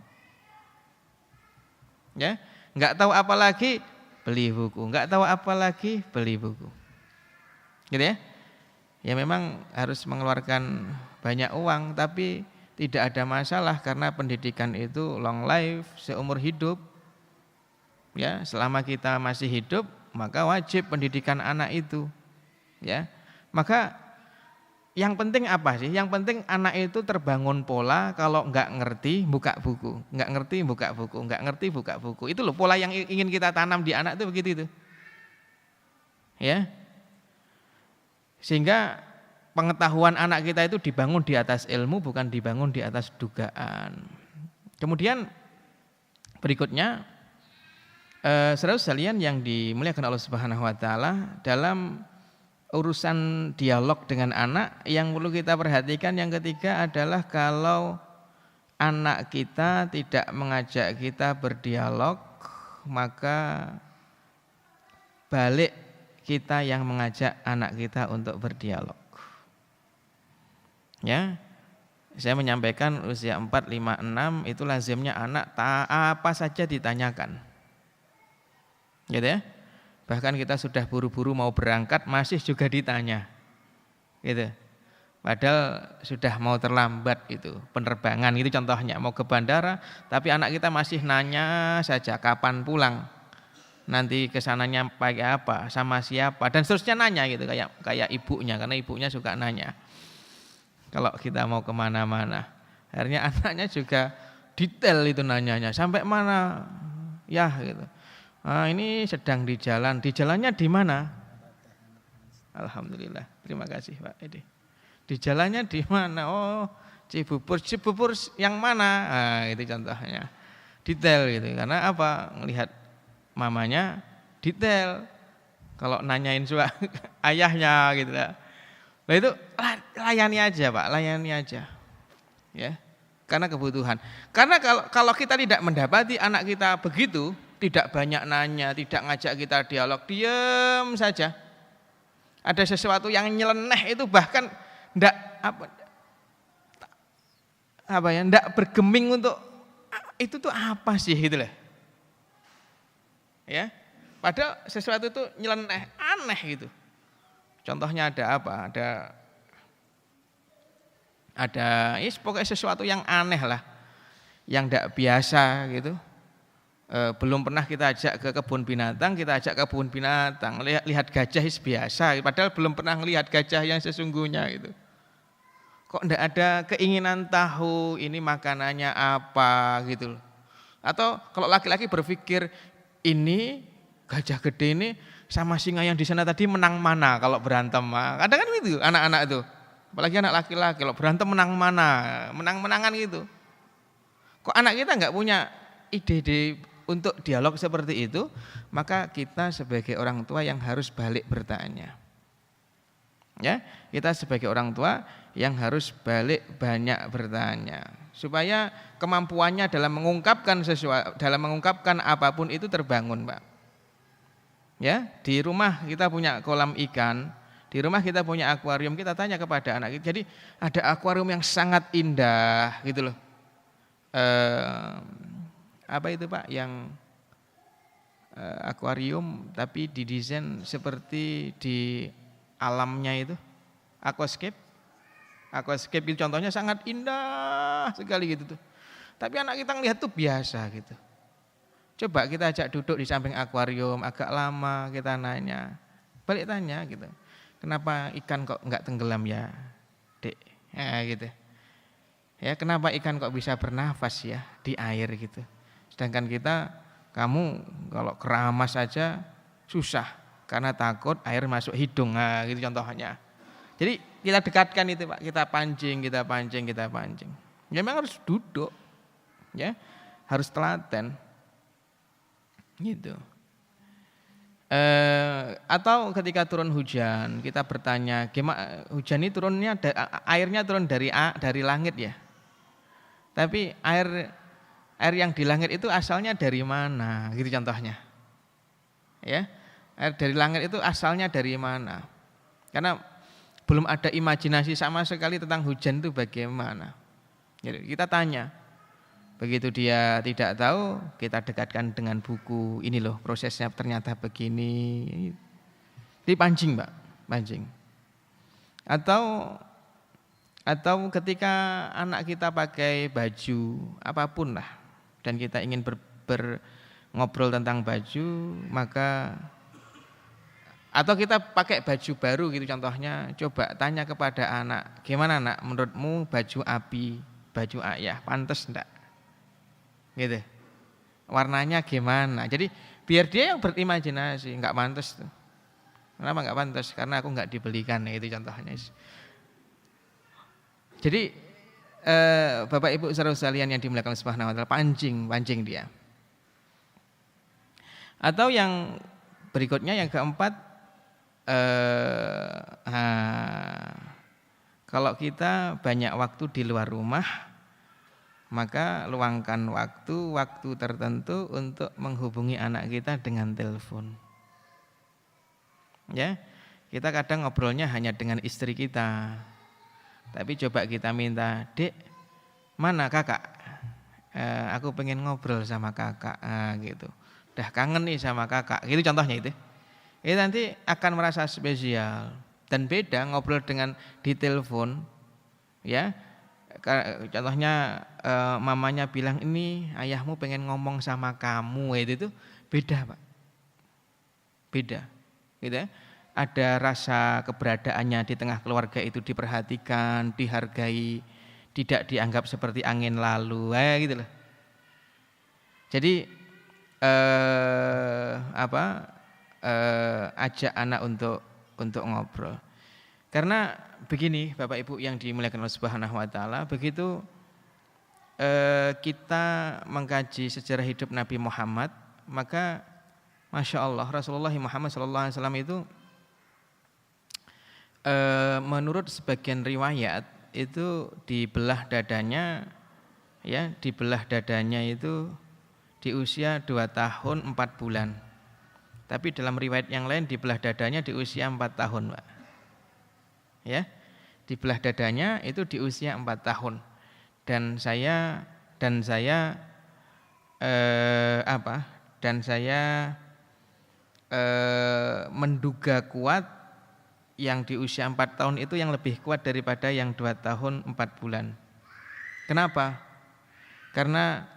Ya, nggak tahu apa lagi beli buku, nggak tahu apa lagi beli buku, gitu ya. Ya memang harus mengeluarkan banyak uang, tapi tidak ada masalah karena pendidikan itu long life, seumur hidup. Ya, selama kita masih hidup maka wajib pendidikan anak itu. Ya, maka yang penting apa sih? Yang penting anak itu terbangun pola, kalau nggak ngerti buka buku, nggak ngerti buka buku, nggak ngerti buka buku. Itu loh pola yang ingin kita tanam di anak itu begitu itu. Ya. Sehingga pengetahuan anak kita itu dibangun di atas ilmu, bukan dibangun di atas dugaan. Kemudian berikutnya, saudara sekalian yang dimuliakan Allah Subhanahu wa taala, dalam urusan dialog dengan anak, yang perlu kita perhatikan yang ketiga adalah kalau anak kita tidak mengajak kita berdialog, maka balik kita yang mengajak anak kita untuk berdialog. Ya, saya menyampaikan usia 4, 5, 6 itu lazimnya anak apa saja ditanyakan. Gitu ya. Bahkan kita sudah buru-buru mau berangkat masih juga ditanya. Gitu. Padahal sudah mau terlambat itu penerbangan itu contohnya, mau ke bandara tapi anak kita masih nanya saja kapan pulang. Nanti kesananya pakai apa, sama siapa, dan seterusnya nanya gitu, kayak ibunya, karena ibunya suka nanya kalau kita mau kemana-mana. Akhirnya anaknya juga detail itu nanyanya, sampai mana ya gitu. Ini sedang di jalan, di jalannya di mana? Alhamdulillah, terima kasih Pak Edi. Di jalannya di mana? Oh, Cibubur yang mana? Itu contohnya, detail gitu. Karena apa? Melihat mamanya detail. Kalau nanyain ayahnya gitu lah. Nah itu layani aja Pak, layani aja. Ya. Karena kebutuhan. Karena kalau kita tidak mendapati anak kita begitu, tidak banyak nanya, tidak ngajak kita dialog, diam saja. Ada sesuatu yang nyeleneh itu bahkan ndak bergeming untuk itu tuh apa sih gitu lah. Ya. Padahal sesuatu itu nyeleneh, aneh gitu. Contohnya ada apa? Ada pokoknya sesuatu yang aneh lah, yang ndak biasa gitu. Belum pernah kita ajak ke kebun binatang, kita ajak ke kebun binatang, lihat gajah biasa, padahal belum pernah melihat gajah yang sesungguhnya gitu. Kok ndak ada keinginan tahu ini makanannya apa gitu loh. Atau kalau laki-laki berpikir ini gajah gede ini sama singa yang di sana tadi menang mana kalau berantem. Kadang kan gitu anak-anak itu. Apalagi anak laki-laki kalau berantem menang mana, menang-menangan gitu. Kok anak kita enggak punya ide untuk dialog seperti itu, maka kita sebagai orang tua yang harus balik bertanya. Ya, kita sebagai orang tua yang harus balik banyak bertanya supaya kemampuannya dalam mengungkapkan sesuatu, dalam mengungkapkan apapun itu terbangun, Pak. Ya, di rumah kita punya kolam ikan, di rumah kita punya akuarium, kita tanya kepada anak kita. Jadi ada akuarium yang sangat indah gitu loh. Apa itu Pak yang akuarium tapi didesain seperti di alamnya itu, aquascape itu contohnya sangat indah sekali gitu tuh. Tapi anak kita ngelihat tuh biasa gitu. Coba kita ajak duduk di samping akuarium agak lama, kita nanya, balik tanya gitu, kenapa ikan kok enggak tenggelam ya Dek, gitu. Ya kenapa ikan kok bisa bernafas ya di air gitu. Sedangkan kamu kalau keramas saja susah karena takut air masuk hidung, gitu contohnya. Jadi kita dekatkan itu Pak, kita pancing. Ya memang harus duduk, ya harus telaten, gitu. Atau ketika turun hujan kita bertanya, gimana hujan ini turunnya, airnya turun dari langit ya. Tapi air yang di langit itu asalnya dari mana? Gitu contohnya. Ya, air dari langit itu asalnya dari mana? Karena belum ada imajinasi sama sekali tentang hujan itu bagaimana. Jadi kita tanya. Begitu dia tidak tahu, kita dekatkan dengan buku. Ini loh prosesnya ternyata begini. Dipancing, Pak, pancing. Atau ketika anak kita pakai baju apapun lah, dan kita ingin ngobrol tentang baju, maka atau kita pakai baju baru gitu contohnya, coba tanya kepada anak, gimana nak menurutmu baju abi, baju ayah pantas enggak? Gitu. Warnanya gimana? Jadi biar dia yang berimajinasi, enggak pantas tuh. Kenapa enggak pantas? Karena aku enggak dibelikan, itu contohnya. Jadi Bapak Ibu saudara sekalian yang dimuliakan Allah Subhanahu wa taala, pancing dia. Atau yang berikutnya yang keempat, Kalau kita banyak waktu di luar rumah, maka luangkan waktu tertentu untuk menghubungi anak kita dengan telepon. Ya, kita kadang ngobrolnya hanya dengan istri kita. Tapi coba kita minta, "Dek, mana kakak? Aku pengen ngobrol sama kakak." Gitu. Dah kangen nih sama kakak. Gitu contohnya itu. Itu nanti akan merasa spesial dan beda ngobrol dengan di telepon. Ya. Contohnya mamanya bilang, "Ini ayahmu pengen ngomong sama kamu." Itu beda, Pak. Beda. Gitu ya. Ada rasa keberadaannya di tengah keluarga itu diperhatikan, dihargai, tidak dianggap seperti angin lalu, gitu loh. Jadi ajak anak untuk ngobrol. Karena begini, Bapak Ibu yang dimuliakan Allah Subhanahu wa taala, begitu kita mengkaji sejarah hidup Nabi Muhammad, maka Masya Allah Rasulullah Muhammad SAW itu menurut sebagian riwayat itu dibelah dadanya itu di usia 2 tahun 4 bulan. Tapi dalam riwayat yang lain dibelah dadanya di usia 4 tahun, Pak. Ya. Dibelah dadanya itu di usia 4 tahun. Dan saya menduga kuat yang di usia 4 tahun itu yang lebih kuat daripada yang 2 tahun 4 bulan. Kenapa? Karena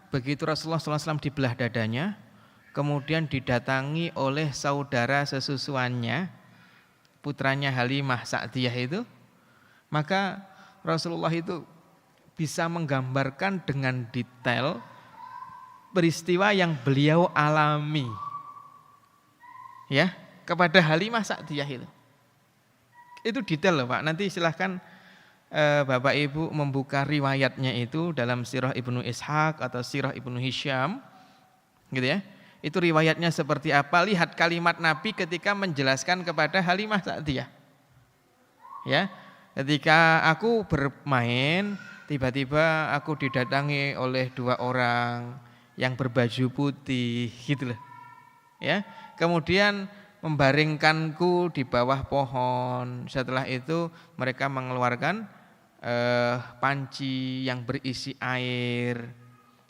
begitu Rasulullah SAW dibelah dadanya, kemudian didatangi oleh saudara sesusuannya, putranya Halimah Sa'diyah itu, maka Rasulullah itu bisa menggambarkan dengan detail peristiwa yang beliau alami. Ya. Kepada Halimah Sa'diyah itu detail loh, Pak. Nanti silahkan Bapak Ibu membuka riwayatnya itu dalam Sirah Ibnu Ishaq atau Sirah Ibnu Hisham, gitu ya. Itu riwayatnya seperti apa? Lihat kalimat Nabi ketika menjelaskan kepada Halimah Sa'diyah. Ya, ketika aku bermain, tiba-tiba aku didatangi oleh 2 orang yang berbaju putih, gitu loh. Ya, kemudian membaringkanku di bawah pohon. Setelah itu mereka mengeluarkan panci yang berisi air,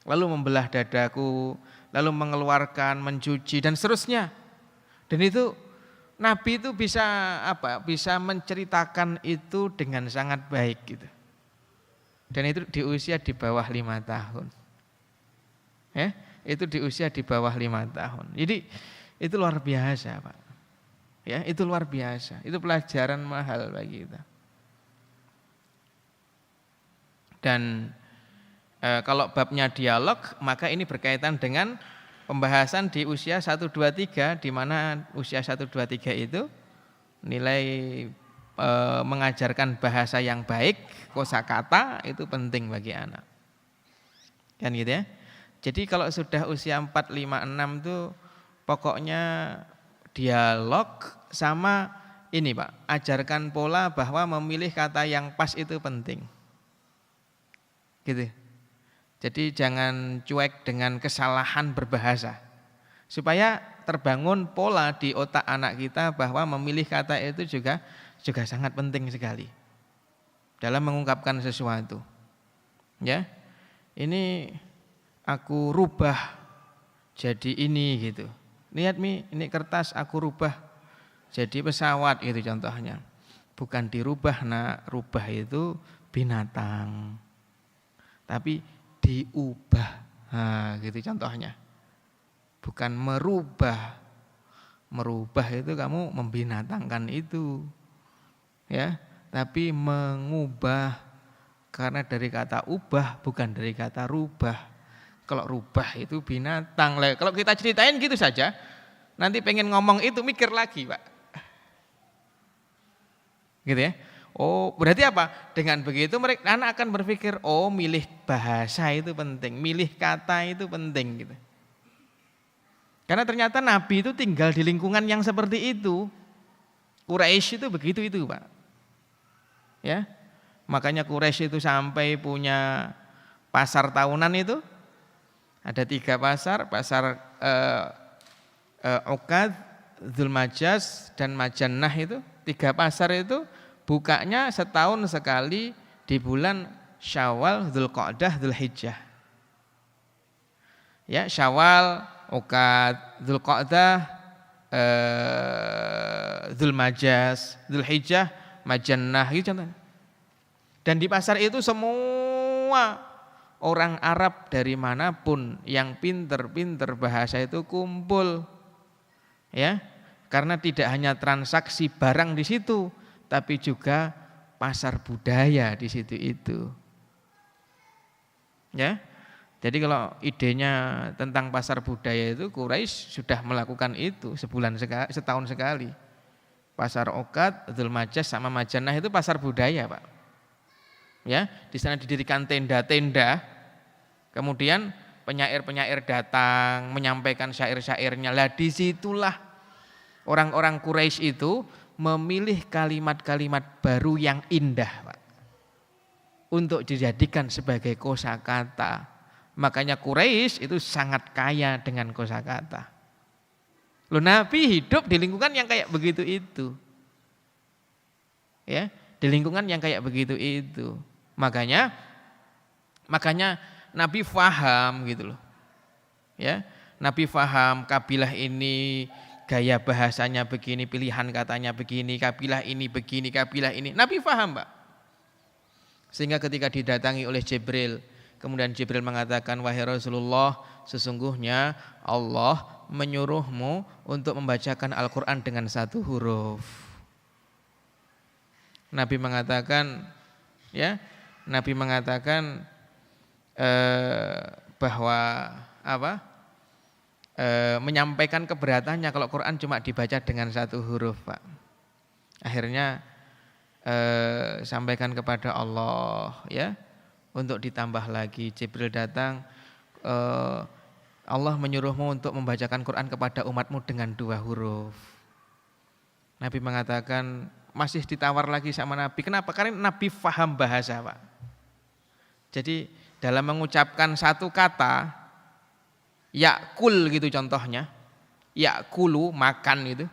lalu membelah dadaku, lalu mengeluarkan, mencuci dan seterusnya. Dan itu Nabi itu bisa menceritakan itu dengan sangat baik gitu. Dan itu di usia di bawah 5 tahun. Ya, itu di usia di bawah 5 tahun. Jadi itu luar biasa, Pak. Ya, itu luar biasa. Itu pelajaran mahal bagi kita. Dan kalau babnya dialog, maka ini berkaitan dengan pembahasan di usia 1, 2, 3, di mana usia 1, 2, 3 itu nilai mengajarkan bahasa yang baik, kosakata itu penting bagi anak. Kan gitu ya. Jadi kalau sudah usia 4, 5, 6 itu pokoknya dialog sama ini, Pak, ajarkan pola bahwa memilih kata yang pas itu penting. Gitu. Jadi jangan cuek dengan kesalahan berbahasa. Supaya terbangun pola di otak anak kita bahwa memilih kata itu juga sangat penting sekali dalam mengungkapkan sesuatu. Ya. Ini aku rubah jadi ini gitu. Lihat Mi, ini kertas aku rubah jadi pesawat gitu contohnya. Bukan dirubah, nak, rubah itu binatang. Tapi diubah. Gitu contohnya. Bukan merubah. Merubah itu kamu membinatangkan itu. Ya, tapi mengubah karena dari kata ubah bukan dari kata rubah. Kalau rubah itu binatang. Kalau kita ceritain gitu saja, nanti pengen ngomong itu mikir lagi, Pak. Gitu ya. Oh, berarti apa? Dengan begitu anak akan berpikir, oh milih bahasa itu penting, milih kata itu penting gitu. Karena ternyata Nabi itu tinggal di lingkungan yang seperti itu. Quraisy itu begitu itu, Pak. Ya. Makanya Quraisy itu sampai punya pasar tahunan itu. Ada 3 pasar, pasar Uqad, Dzulmajaz dan Majannah itu. 3 pasar itu bukanya setahun sekali di bulan Syawal, Dzulqa'dah, Dzulhijjah. Ya, Syawal, Uqad, Dzulqa'dah, Dzulmajaz, Dzulhijjah, Majannah gitu contohnya. Dan di pasar itu semua orang Arab dari manapun yang pinter-pinter bahasa itu kumpul. Ya, karena tidak hanya transaksi barang di situ, tapi juga pasar budaya di situ itu. Ya. Jadi kalau idenya tentang pasar budaya itu Quraisy sudah melakukan itu setahun sekali. Pasar Uqad, Dzulmajaz sama Majannah itu pasar budaya, Pak. Ya, di sana didirikan tenda-tenda. Kemudian penyair-penyair datang menyampaikan syair-syairnya. Lah disitulah orang-orang Quraisy itu memilih kalimat-kalimat baru yang indah, Pak, untuk dijadikan sebagai kosakata. Makanya Quraisy itu sangat kaya dengan kosakata. Loh, Nabi hidup di lingkungan yang kayak begitu itu. Ya, di lingkungan yang kayak begitu itu. Makanya Nabi faham gitu loh. Ya, Nabi faham kabilah ini gaya bahasanya begini, pilihan katanya begini, kabilah ini begini, kabilah ini. Nabi faham, Pak. Sehingga ketika didatangi oleh Jibril, kemudian Jibril mengatakan, wahai Rasulullah, sesungguhnya Allah menyuruhmu untuk membacakan Al-Quran dengan 1 huruf. Nabi mengatakan, ya, Nabi mengatakan bahwa menyampaikan keberatannya kalau Quran cuma dibaca dengan 1 huruf, Pak. Akhirnya sampaikan kepada Allah, ya, untuk ditambah lagi. Jibril datang, Allah menyuruhmu untuk membacakan Quran kepada umatmu dengan 2 huruf. Nabi mengatakan, masih ditawar lagi sama Nabi. Kenapa? Karena Nabi faham bahasa, Pak. Jadi dalam mengucapkan 1 kata, yakul gitu contohnya, yakulu makan itu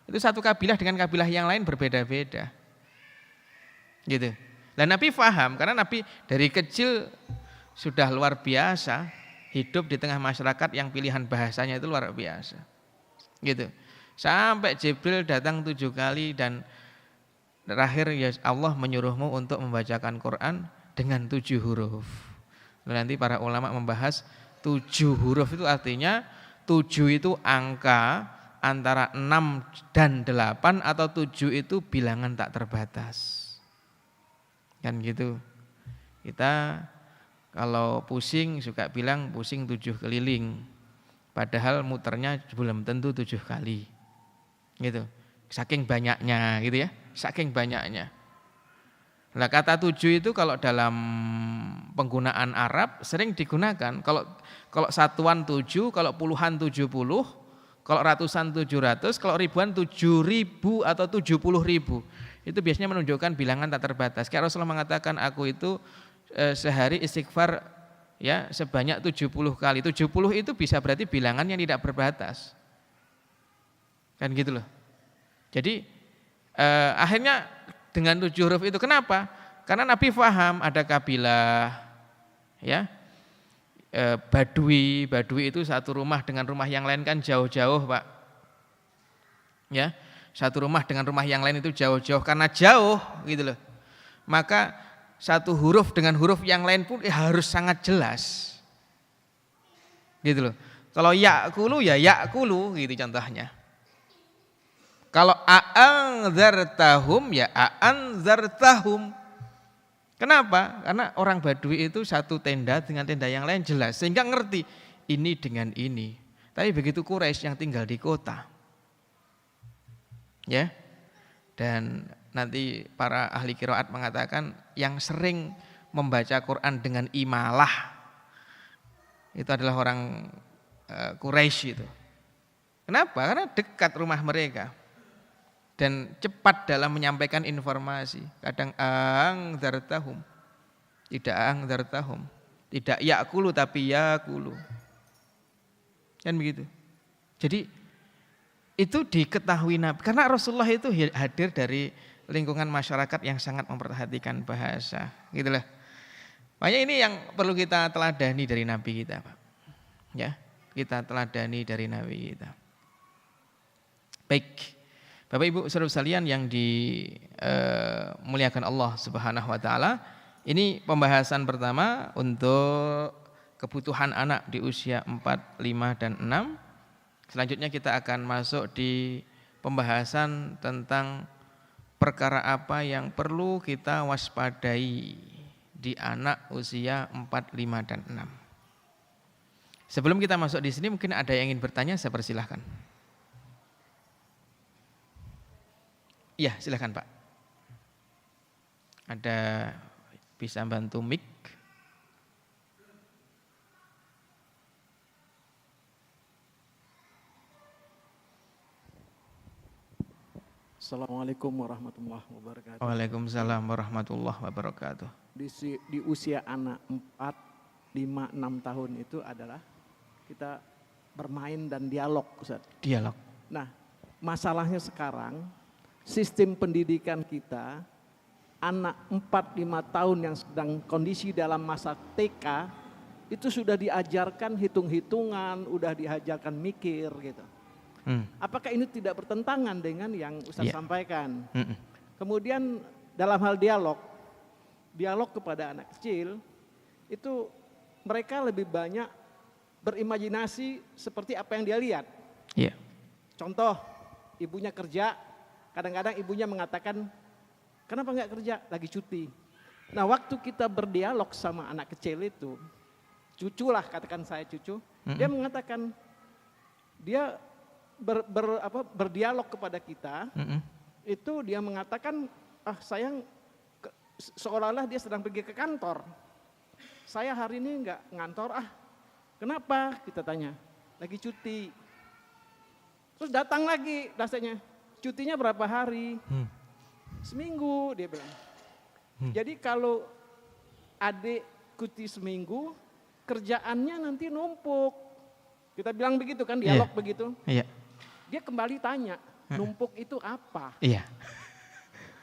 1 kabilah dengan kabilah yang lain berbeda-beda. Gitu. Dan Nabi faham karena Nabi dari kecil sudah luar biasa hidup di tengah masyarakat yang pilihan bahasanya itu luar biasa. Gitu. Sampai Jibril datang 7 kali dan terakhir ya Allah menyuruhmu untuk membacakan Quran dengan 7 huruf. Nanti para ulama membahas 7 huruf itu artinya 7 itu angka antara 6 dan 8 atau 7 itu bilangan tak terbatas. Kan gitu. Kita kalau pusing suka bilang pusing 7 keliling. Padahal muternya belum tentu 7 kali. Gitu. Saking banyaknya gitu ya. Saking banyaknya. Nah, kata 7 itu kalau dalam penggunaan Arab sering digunakan. Kalau satuan 7, kalau puluhan 70, kalau ratusan 700, kalau ribuan 7.000 atau 70.000. Itu biasanya menunjukkan bilangan tak terbatas. Kayak Rasulullah mengatakan, aku itu sehari istighfar ya sebanyak 70 kali. 70 itu bisa berarti bilangan yang tidak berbatas. Kan gitu loh. Jadi akhirnya dengan 7 huruf itu kenapa? Karena Nabi faham ada kabilah ya Badui itu satu rumah dengan rumah yang lain kan jauh-jauh, Pak. Ya. Satu rumah dengan rumah yang lain itu jauh-jauh karena jauh gitu loh. Maka 1 huruf dengan huruf yang lain pun harus sangat jelas. Gitu loh. Kalau yakulu ya yakulu gitu contohnya. Kalau a'anzartahum ya a'anzartahum. Kenapa? Karena orang Badui itu satu tenda dengan tenda yang lain jelas sehingga ngerti ini dengan ini. Tapi begitu Quraisy yang tinggal di kota, ya, dan nanti para ahli qiraat mengatakan yang sering membaca Quran dengan imalah itu adalah orang Quraisy itu. Kenapa? Karena dekat rumah mereka dan cepat dalam menyampaikan informasi. Kadang angdzartahum, tidak angdzartahum, tidak yakulu tapi yakulu. Kan begitu. Jadi itu diketahui Nabi karena Rasulullah itu hadir dari lingkungan masyarakat yang sangat memperhatikan bahasa, gitulah. Makanya ini yang perlu kita teladani dari Nabi kita, Pak. Ya, kita teladani dari Nabi kita. Baik, Bapak Ibu saudara sekalian yang dimuliakan Allah Subhanahu wa taala, ini pembahasan pertama untuk kebutuhan anak di usia 4, 5 dan 6. Selanjutnya kita akan masuk di pembahasan tentang perkara apa yang perlu kita waspadai di anak usia 4, 5 dan 6. Sebelum kita masuk di sini mungkin ada yang ingin bertanya, saya persilahkan. Iya, silahkan Pak. Ada bisa bantu mic? Assalamualaikum warahmatullahi wabarakatuh. Waalaikumsalam warahmatullahi wabarakatuh. Di usia anak 4, 5, 6 tahun itu adalah kita bermain dan dialog, Ustaz. Dialog. Nah, masalahnya sekarang sistem pendidikan kita anak 4, 5 tahun yang sedang kondisi dalam masa TK itu sudah diajarkan hitung-hitungan, udah diajarkan mikir gitu. Apakah ini tidak bertentangan dengan yang Ustaz sampaikan? Kemudian dalam hal dialog kepada anak kecil itu mereka lebih banyak berimajinasi seperti apa yang dia lihat. Yeah. Contoh, ibunya kerja, kadang-kadang ibunya mengatakan, kenapa nggak kerja? Lagi cuti. Nah, waktu kita berdialog sama anak kecil itu, cucu lah, katakan saya cucu, dia mengatakan, dia berdialog kepada kita, itu dia mengatakan, sayang, seolah-olah dia sedang pergi ke kantor. Saya hari ini nggak ngantor, kenapa? Kita tanya, lagi cuti. Terus datang lagi rasanya, cutinya berapa hari? Seminggu, dia bilang. Jadi kalau adik cuti seminggu, kerjaannya nanti numpuk. Kita bilang begitu kan, dialog begitu. Iya. Dia kembali tanya, numpuk itu apa? Iya.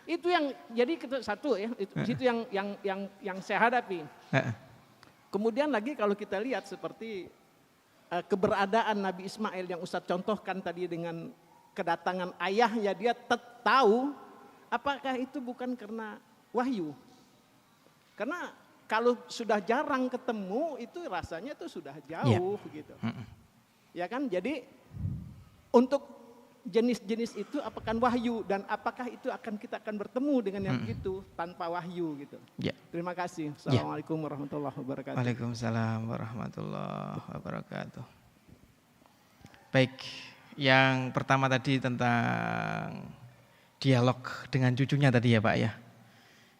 Itu yang jadi satu ya, itu yang saya hadapi. Kemudian lagi kalau kita lihat seperti keberadaan Nabi Ismail yang Ustadz contohkan tadi dengan kedatangan ayahnya, dia tahu apakah itu bukan karena wahyu? Karena kalau sudah jarang ketemu itu rasanya itu sudah jauh gitu. Ya kan? Jadi untuk jenis-jenis itu apakah wahyu dan apakah itu kita akan bertemu dengan yang begitu tanpa wahyu gitu. Ya. Terima kasih. Assalamualaikum warahmatullahi wabarakatuh. Waalaikumsalam warahmatullahi wabarakatuh. Baik, yang pertama tadi tentang dialog dengan cucunya tadi ya Pak ya.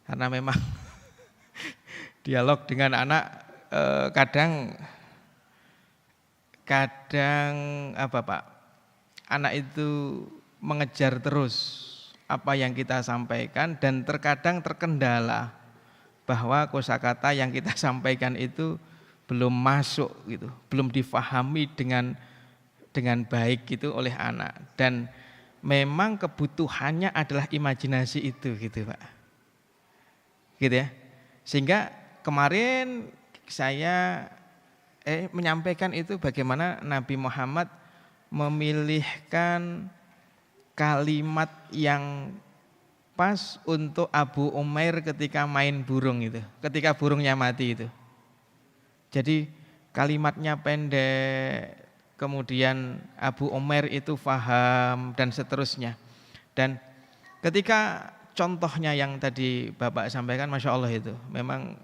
Karena memang dialog dengan anak kadang apa Pak? Anak itu mengejar terus apa yang kita sampaikan dan terkadang terkendala bahwa kosakata yang kita sampaikan itu belum masuk gitu, belum difahami dengan baik gitu oleh anak, dan memang kebutuhannya adalah imajinasi itu gitu Pak. Gitu ya. Sehingga kemarin saya menyampaikan itu bagaimana Nabi Muhammad memilihkan kalimat yang pas untuk Abu Umair ketika main burung itu, ketika burungnya mati itu. Jadi kalimatnya pendek, kemudian Abu Umair itu faham dan seterusnya. Dan ketika contohnya yang tadi Bapak sampaikan, Masya Allah itu memang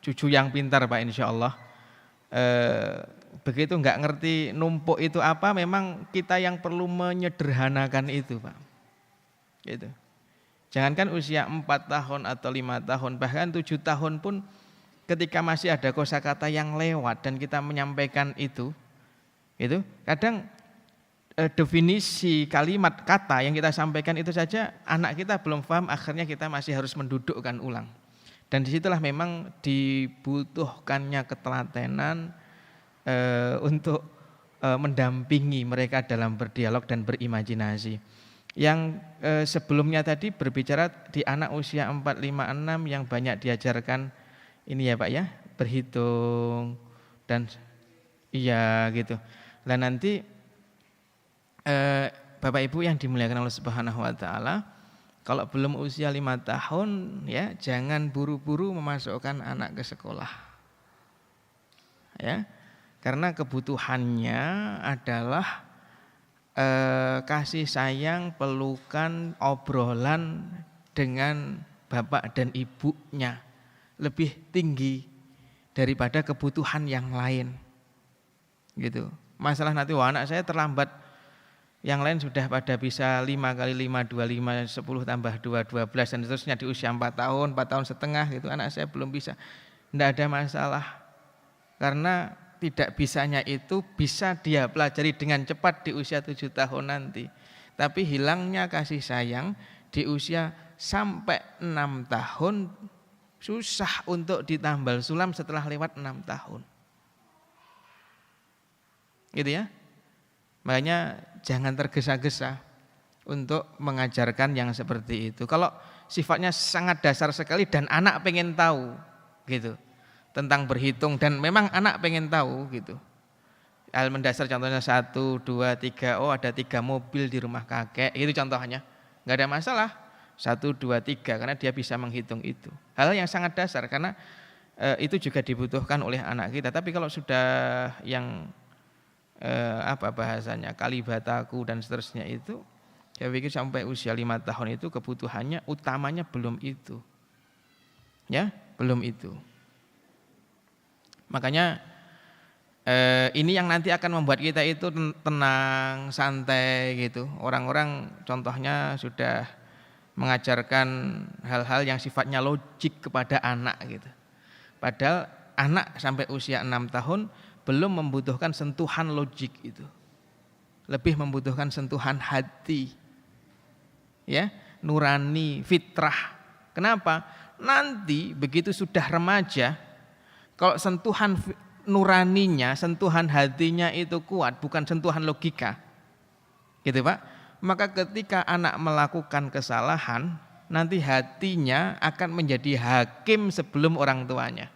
cucu yang pintar Pak, insya Allah. Begitu nggak ngerti numpuk itu apa, memang kita yang perlu menyederhanakan itu Pak. Gitu. Jangankan usia 4 tahun atau 5 tahun, bahkan 7 tahun pun ketika masih ada kosakata yang lewat dan kita menyampaikan itu kadang definisi kalimat kata yang kita sampaikan itu saja anak kita belum paham, akhirnya kita masih harus mendudukkan ulang. Dan disitulah memang dibutuhkannya ketelatenan untuk mendampingi mereka dalam berdialog dan berimajinasi. Yang sebelumnya tadi berbicara di anak usia 4, 5, 6 yang banyak diajarkan ini ya Pak ya, berhitung dan iya gitu. Nah nanti Bapak Ibu yang dimuliakan Allah Subhanahu wa taala, kalau belum usia 5 tahun ya jangan buru-buru memasukkan anak ke sekolah. Ya. Karena kebutuhannya adalah kasih sayang, pelukan, obrolan dengan bapak dan ibunya lebih tinggi daripada kebutuhan yang lain. Gitu. Masalah nanti anak saya terlambat, yang lain sudah pada bisa 5 kali 5, 25, 10 tambah 2, 12 dan seterusnya di usia 4 tahun, 4 tahun setengah gitu, anak saya belum bisa. Tidak ada masalah. Karena tidak bisanya itu bisa dia pelajari dengan cepat di usia 7 tahun nanti. Tapi hilangnya kasih sayang di usia sampai 6 tahun susah untuk ditambal sulam setelah lewat 6 tahun. Gitu ya. Makanya jangan tergesa-gesa untuk mengajarkan yang seperti itu. Kalau sifatnya sangat dasar sekali dan anak pengen tahu gitu tentang berhitung dan memang anak pengen tahu gitu. Hal mendasar contohnya 1, 2, 3, oh ada 3 mobil di rumah kakek, itu contohnya. Enggak ada masalah. 1, 2, 3 karena dia bisa menghitung itu. Hal yang sangat dasar karena itu juga dibutuhkan oleh anak kita. Tapi kalau sudah yang apa bahasanya kalibataku dan seterusnya itu, saya pikir sampai usia 5 tahun itu kebutuhannya utamanya belum itu. Ya, belum itu. Makanya ini yang nanti akan membuat kita itu tenang, santai gitu. Orang-orang contohnya sudah mengajarkan hal-hal yang sifatnya logik kepada anak gitu. Padahal anak sampai usia 6 tahun belum membutuhkan sentuhan logik itu. Lebih membutuhkan sentuhan hati. Ya, nurani, fitrah. Kenapa? Nanti begitu sudah remaja, kalau sentuhan nuraninya, sentuhan hatinya itu kuat, bukan sentuhan logika. Gitu Pak. Maka ketika anak melakukan kesalahan, nanti hatinya akan menjadi hakim sebelum orang tuanya.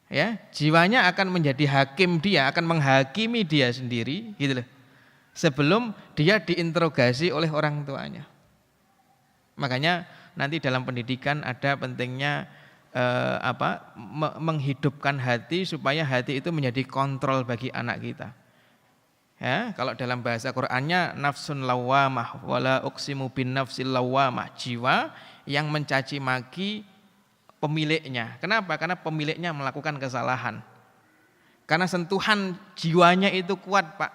Ya, jiwanya akan menjadi hakim dia, akan menghakimi dia sendiri, gitu loh. Sebelum dia diinterogasi oleh orang tuanya. Makanya nanti dalam pendidikan ada pentingnya menghidupkan hati supaya hati itu menjadi kontrol bagi anak kita. Ya, kalau dalam bahasa Qur'annya nafsun lawamah wala uqsimu bin nafsil lawamah, jiwa yang mencaci maki pemiliknya. Kenapa? Karena pemiliknya melakukan kesalahan. Karena sentuhan jiwanya itu kuat, Pak.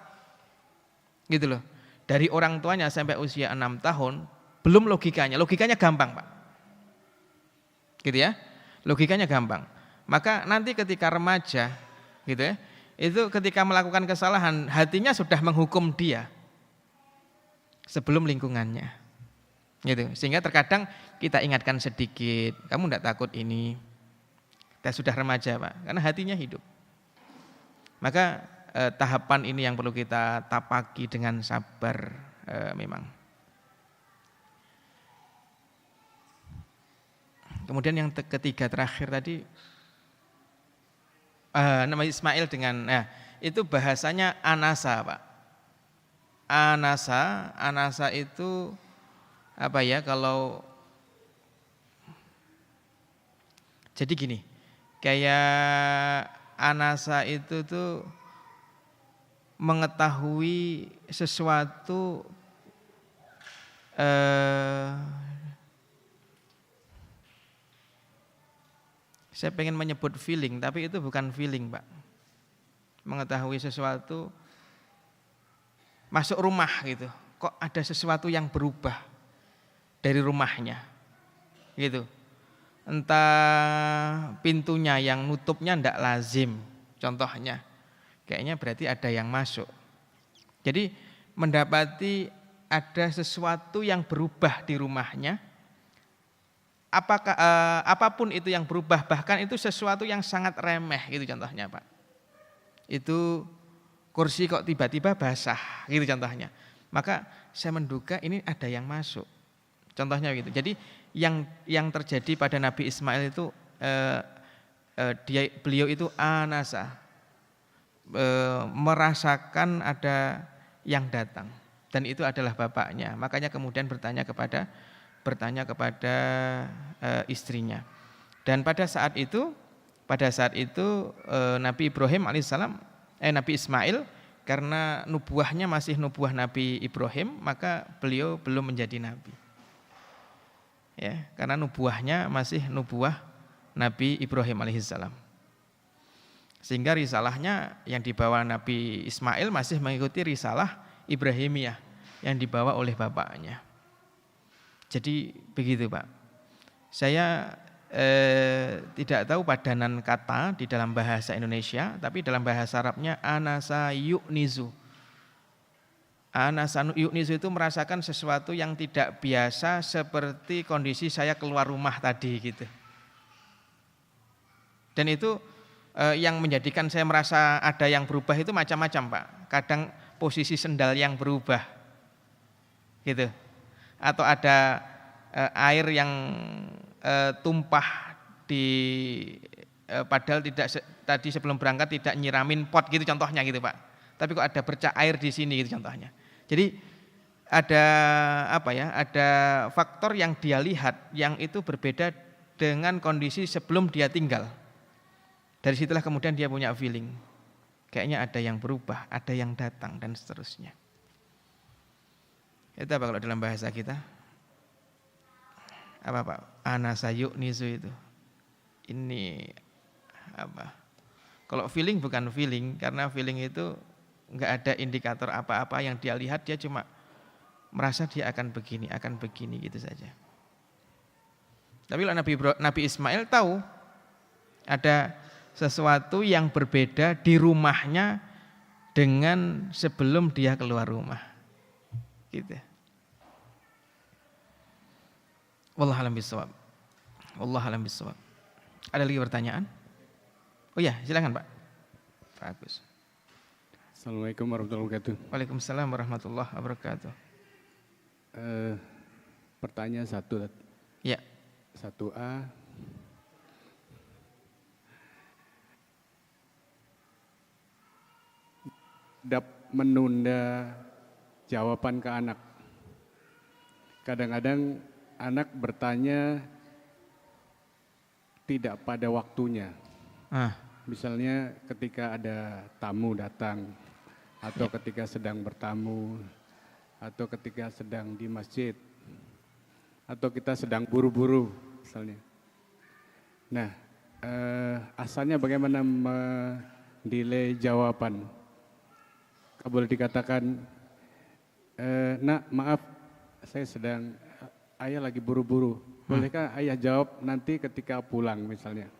Gitu loh. Dari orang tuanya sampai usia 6 tahun, belum logikanya. Logikanya gampang, Pak. Gitu ya. Logikanya gampang. Maka nanti ketika remaja, gitu ya, itu ketika melakukan kesalahan, hatinya sudah menghukum dia sebelum lingkungannya. Gitu. Sehingga terkadang kita ingatkan sedikit, kamu tidak takut ini, kita sudah remaja Pak, karena hatinya hidup. Maka tahapan ini yang perlu kita tapaki dengan sabar memang. Kemudian yang ketiga terakhir tadi, nama Ismail dengan, itu bahasanya anasa Pak. Anasa itu apa ya, kalau jadi gini, kayak anasa itu tuh mengetahui sesuatu saya pengen menyebut feeling, tapi itu bukan feeling Pak. Mengetahui sesuatu, masuk rumah gitu, kok ada sesuatu yang berubah dari rumahnya gitu. entah pintunya yang nutupnya ndak lazim, contohnya, kayaknya berarti ada yang masuk. Jadi mendapati ada sesuatu yang berubah di rumahnya, apakah apapun itu yang berubah, bahkan itu sesuatu yang sangat remeh gitu contohnya Pak. Itu kursi kok tiba-tiba basah gitu contohnya. Maka saya menduga ini ada yang masuk. Contohnya gitu. Jadi yang terjadi pada Nabi Ismail itu beliau itu anasa, merasakan ada yang datang dan itu adalah bapaknya. Makanya kemudian bertanya kepada istrinya. Dan pada saat itu Nabi Ibrahim alaihissalam, Nabi Ismail, karena nubuahnya masih nubuah Nabi Ibrahim, maka beliau belum menjadi nabi. Ya, karena nubuahnya masih nubuah Nabi Ibrahim alaihissalam. Sehingga risalahnya yang dibawa Nabi Ismail masih mengikuti risalah Ibrahimiyah yang dibawa oleh bapaknya. Jadi begitu Pak. Saya tidak tahu padanan kata di dalam bahasa Indonesia, tapi dalam bahasa Arabnya anasa yu'nizu. Anasa yu'nizu itu merasakan sesuatu yang tidak biasa, seperti kondisi saya keluar rumah tadi gitu. Dan itu yang menjadikan saya merasa ada yang berubah itu macam-macam Pak. Kadang posisi sendal yang berubah gitu. Atau ada air yang tumpah padahal tadi sebelum berangkat tidak nyiramin pot gitu contohnya gitu Pak. Tapi kok ada bercak air di sini gitu contohnya. Jadi ada ada faktor yang dia lihat yang itu berbeda dengan kondisi sebelum dia tinggal. Dari situlah kemudian dia punya feeling. Kayaknya ada yang berubah, ada yang datang dan seterusnya. Itu apa kalau dalam bahasa kita? Apa Pak? Anasa yu'nizu itu. Ini apa? Kalau feeling bukan feeling, karena feeling itu enggak ada indikator apa-apa yang dia lihat, dia cuma merasa dia akan begini gitu saja. Tapi Nabi Ismail tahu ada sesuatu yang berbeda di rumahnya dengan sebelum dia keluar rumah. Gitu. Wallahualam bishawab. Wallahualam bishawab. Ada lagi pertanyaan? Oh ya, silakan Pak. Pak Agus. Assalamualaikum warahmatullahi wabarakatuh. Waalaikumsalam warahmatullahi wabarakatuh. Pertanyaan satu. Ya. 1A. Menunda jawaban ke anak. Kadang-kadang anak bertanya tidak pada waktunya. Misalnya ketika ada tamu datang, atau ketika sedang bertamu, atau ketika sedang di masjid, atau kita sedang buru-buru misalnya. Nah, asalnya bagaimana mendelay jawaban? Boleh dikatakan, nak maaf, saya sedang, ayah lagi buru-buru. Bolehkah ayah jawab nanti ketika pulang misalnya?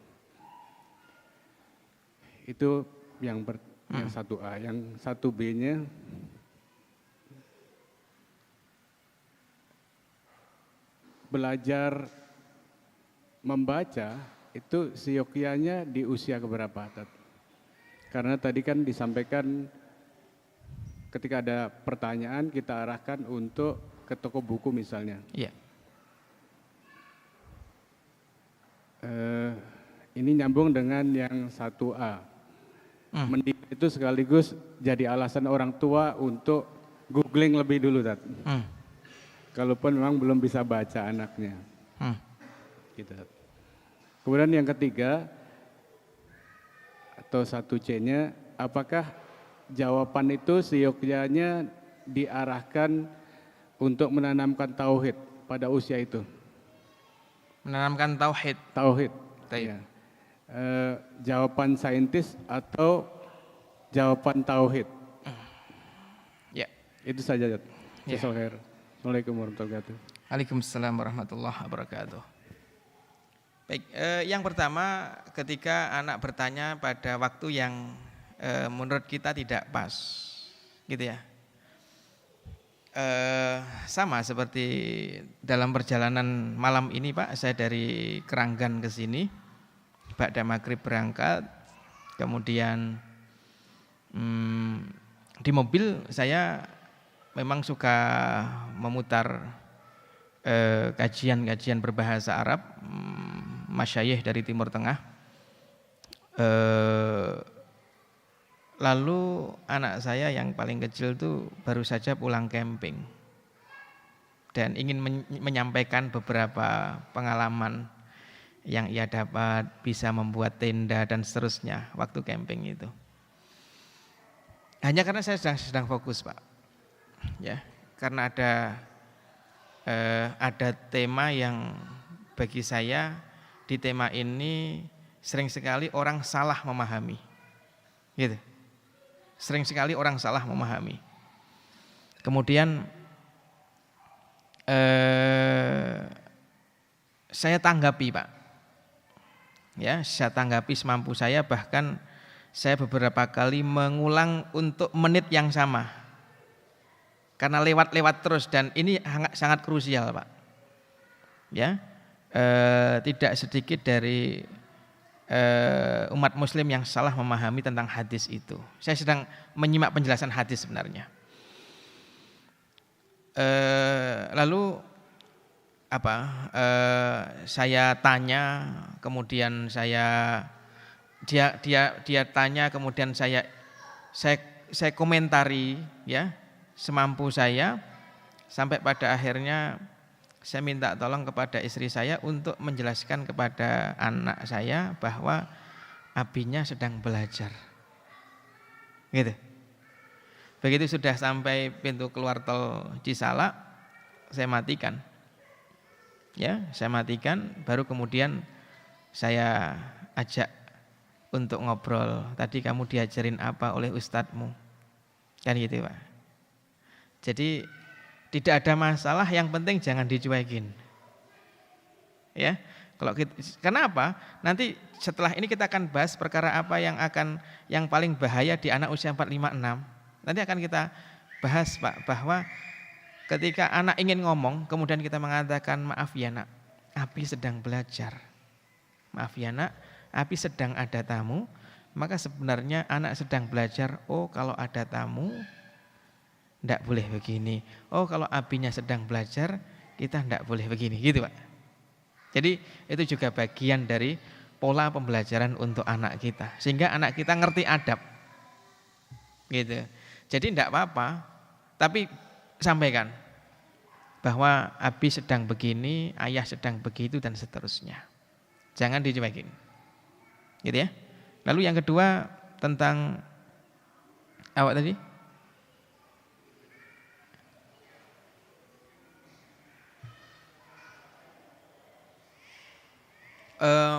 Itu yang 1A. Yang 1B-nya, belajar membaca itu seyogyanya di usia keberapa? Karena tadi kan disampaikan ketika ada pertanyaan kita arahkan untuk ke toko buku misalnya. Iya. Ini nyambung dengan yang 1A. Mendidik itu sekaligus jadi alasan orang tua untuk googling lebih dulu, Tat. Kalaupun memang belum bisa baca anaknya. Gitu. Kemudian yang ketiga, atau 1C-nya, apakah jawaban itu seyogyanya diarahkan untuk menanamkan tauhid pada usia itu? Menanamkan tauhid. Tauhid. Ya. Jawaban saintis atau jawaban tauhid? Ya. Itu saja. Ya. Assalamualaikum warahmatullahi wabarakatuh. Waalaikumsalam warahmatullahi wabarakatuh. Baik, yang pertama ketika anak bertanya pada waktu yang menurut kita tidak pas, gitu ya. Sama seperti dalam perjalanan malam ini Pak, saya dari Keranggan ke sini, ba'da maghrib berangkat, kemudian di mobil saya memang suka memutar kajian-kajian berbahasa Arab, masyayikh dari Timur Tengah. Lalu anak saya yang paling kecil tuh baru saja pulang camping dan ingin menyampaikan beberapa pengalaman yang ia dapat, bisa membuat tenda dan seterusnya waktu camping itu. Hanya karena saya sedang fokus Pak, ya, karena ada tema yang bagi saya di tema ini sering sekali orang salah memahami, gitu. Sering sekali orang salah memahami. Kemudian saya tanggapi Pak, ya, saya tanggapi semampu saya, bahkan saya beberapa kali mengulang untuk menit yang sama, karena lewat terus dan ini sangat krusial Pak, ya. Tidak sedikit dari umat muslim yang salah memahami tentang hadis itu. Saya sedang menyimak penjelasan hadis sebenarnya. Lalu saya tanya, kemudian dia tanya, kemudian saya komentari, ya, semampu saya, sampai pada akhirnya saya minta tolong kepada istri saya untuk menjelaskan kepada anak saya bahwa abinya sedang belajar, gitu. Begitu sudah sampai pintu keluar tol Cisalak, saya matikan, ya, saya matikan. Baru kemudian saya ajak untuk ngobrol. Tadi kamu diajarin apa oleh ustadzmu, kan gitu Pak. Jadi tidak ada masalah, yang penting jangan dicuekin. Ya. Kenapa? Nanti setelah ini kita akan bahas perkara apa yang paling bahaya di anak usia 4, 5, 6. Nanti akan kita bahas Pak, bahwa ketika anak ingin ngomong kemudian kita mengatakan, maaf ya nak, Abi sedang belajar. Maaf ya nak, Abi sedang ada tamu. Maka sebenarnya anak sedang belajar, oh kalau ada tamu tidak boleh begini. Oh kalau abinya sedang belajar, kita tidak boleh begini, gitu Pak. Jadi itu juga bagian dari pola pembelajaran untuk anak kita, sehingga anak kita ngerti adab, gitu. Jadi tidak apa-apa, tapi sampaikan bahwa abi sedang begini, ayah sedang begitu, dan seterusnya. Jangan dicuekin, gitu ya. Lalu yang kedua tentang awak tadi,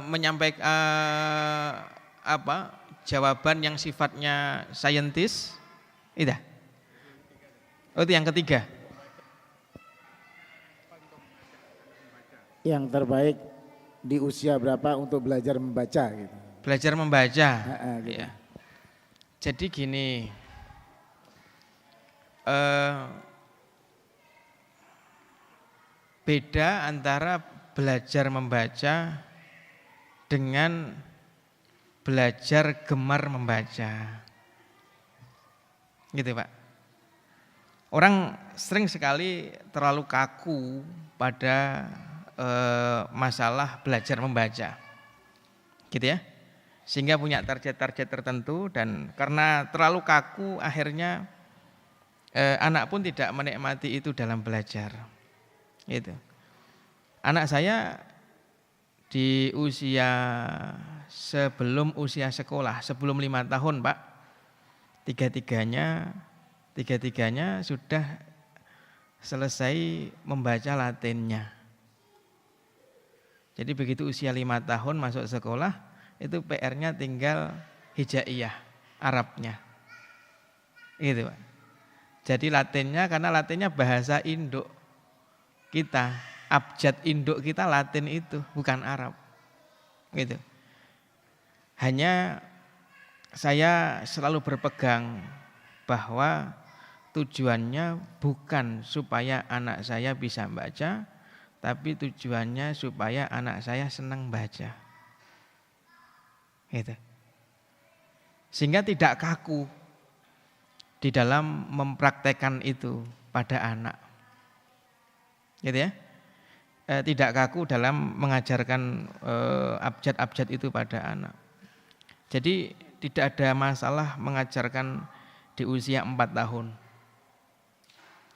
menyampaikan jawaban yang sifatnya saintis, itu. Oh, itu yang ketiga. Yang terbaik di usia berapa untuk belajar membaca gitu. Belajar membaca. Gitu. Ya. Jadi gini, beda antara belajar membaca dengan belajar gemar membaca, gitu Pak. Orang sering sekali terlalu kaku pada masalah belajar membaca, gitu ya, sehingga punya target-target tertentu, dan karena terlalu kaku akhirnya anak pun tidak menikmati itu dalam belajar, gitu. Anak saya di usia sebelum usia sekolah, sebelum 5 tahun Pak, tiga-tiganya sudah selesai membaca Latinnya. Jadi begitu usia 5 tahun masuk sekolah, itu PR-nya tinggal hijaiyah, Arabnya, gitu Pak. Jadi Latinnya, karena Latinnya bahasa induk kita, abjad induk kita Latin itu, bukan Arab. Gitu. Hanya saya selalu berpegang bahwa tujuannya bukan supaya anak saya bisa baca, tapi tujuannya supaya anak saya senang baca. Gitu. Sehingga tidak kaku di dalam mempraktekkan itu pada anak. Gitu ya. Tidak kaku dalam mengajarkan abjad-abjad itu pada anak. Jadi tidak ada masalah mengajarkan di usia 4 tahun.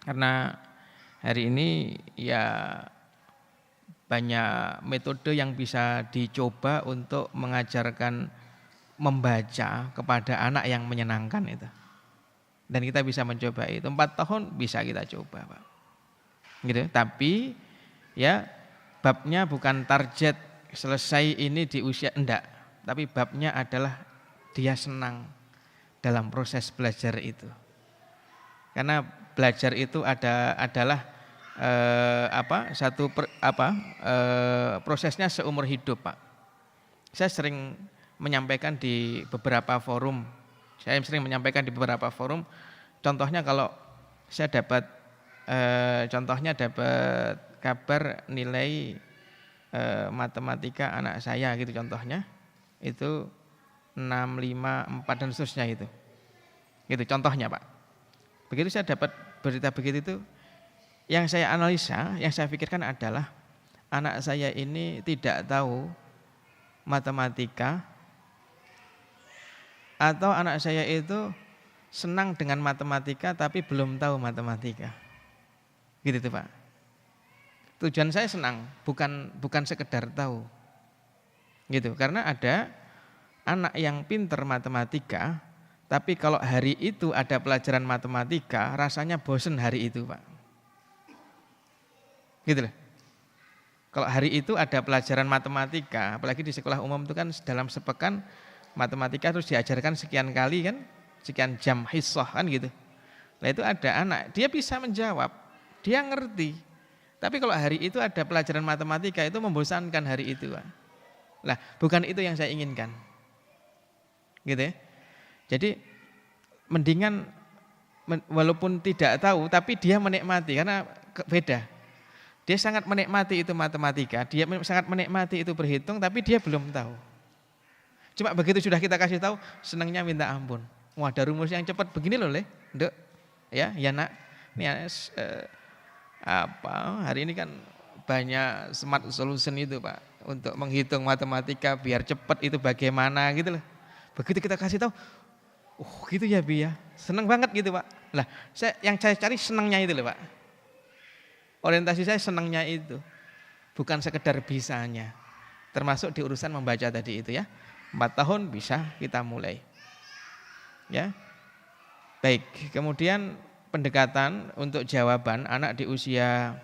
Karena hari ini ya banyak metode yang bisa dicoba untuk mengajarkan membaca kepada anak yang menyenangkan itu. Dan kita bisa mencoba itu. 4 tahun bisa kita coba, Pak. Gitu. Tapi ya babnya bukan target selesai ini di usia enggak, tapi babnya adalah dia senang dalam proses belajar itu. Karena belajar itu adalah prosesnya seumur hidup, Pak. Saya sering menyampaikan di beberapa forum. Contohnya kalau saya dapat kabar nilai matematika anak saya gitu contohnya, itu 6, 5, 4 dan seterusnya itu. Gitu contohnya, Pak. Begitu saya dapat berita begitu itu, yang saya analisa, yang saya pikirkan adalah anak saya ini tidak tahu matematika atau anak saya itu senang dengan matematika tapi belum tahu matematika. Gitu tuh, Pak. Tujuan saya senang, bukan sekedar tahu. Gitu, karena ada anak yang pinter matematika, tapi kalau hari itu ada pelajaran matematika, rasanya bosen hari itu, Pak. Gitu loh. Kalau hari itu ada pelajaran matematika, apalagi di sekolah umum itu kan dalam sepekan matematika terus diajarkan sekian kali kan, sekian jam hissah kan gitu. Nah itu ada anak, dia bisa menjawab, dia ngerti. Tapi kalau hari itu ada pelajaran matematika itu membosankan hari itu, Pak. Lah, bukan itu yang saya inginkan. Gitu ya. Jadi mendingan walaupun tidak tahu tapi dia menikmati karena beda. Dia sangat menikmati itu matematika, dia sangat menikmati itu berhitung tapi dia belum tahu. Cuma begitu sudah kita kasih tahu senangnya minta ampun. Wah, ada rumus yang cepat begini loh, Nduk. Ya Nak. Ini hari ini kan banyak smart solution itu, Pak, untuk menghitung matematika biar cepat itu bagaimana gitu loh. Begitu kita kasih tahu, gitu ya Bi ya, seneng banget gitu, Pak. Lah, yang saya cari senangnya itu loh, Pak. Orientasi saya senangnya itu, bukan sekedar bisanya. Termasuk di urusan membaca tadi itu ya. 4 tahun bisa kita mulai. Ya. Baik, kemudian pendekatan untuk jawaban anak di usia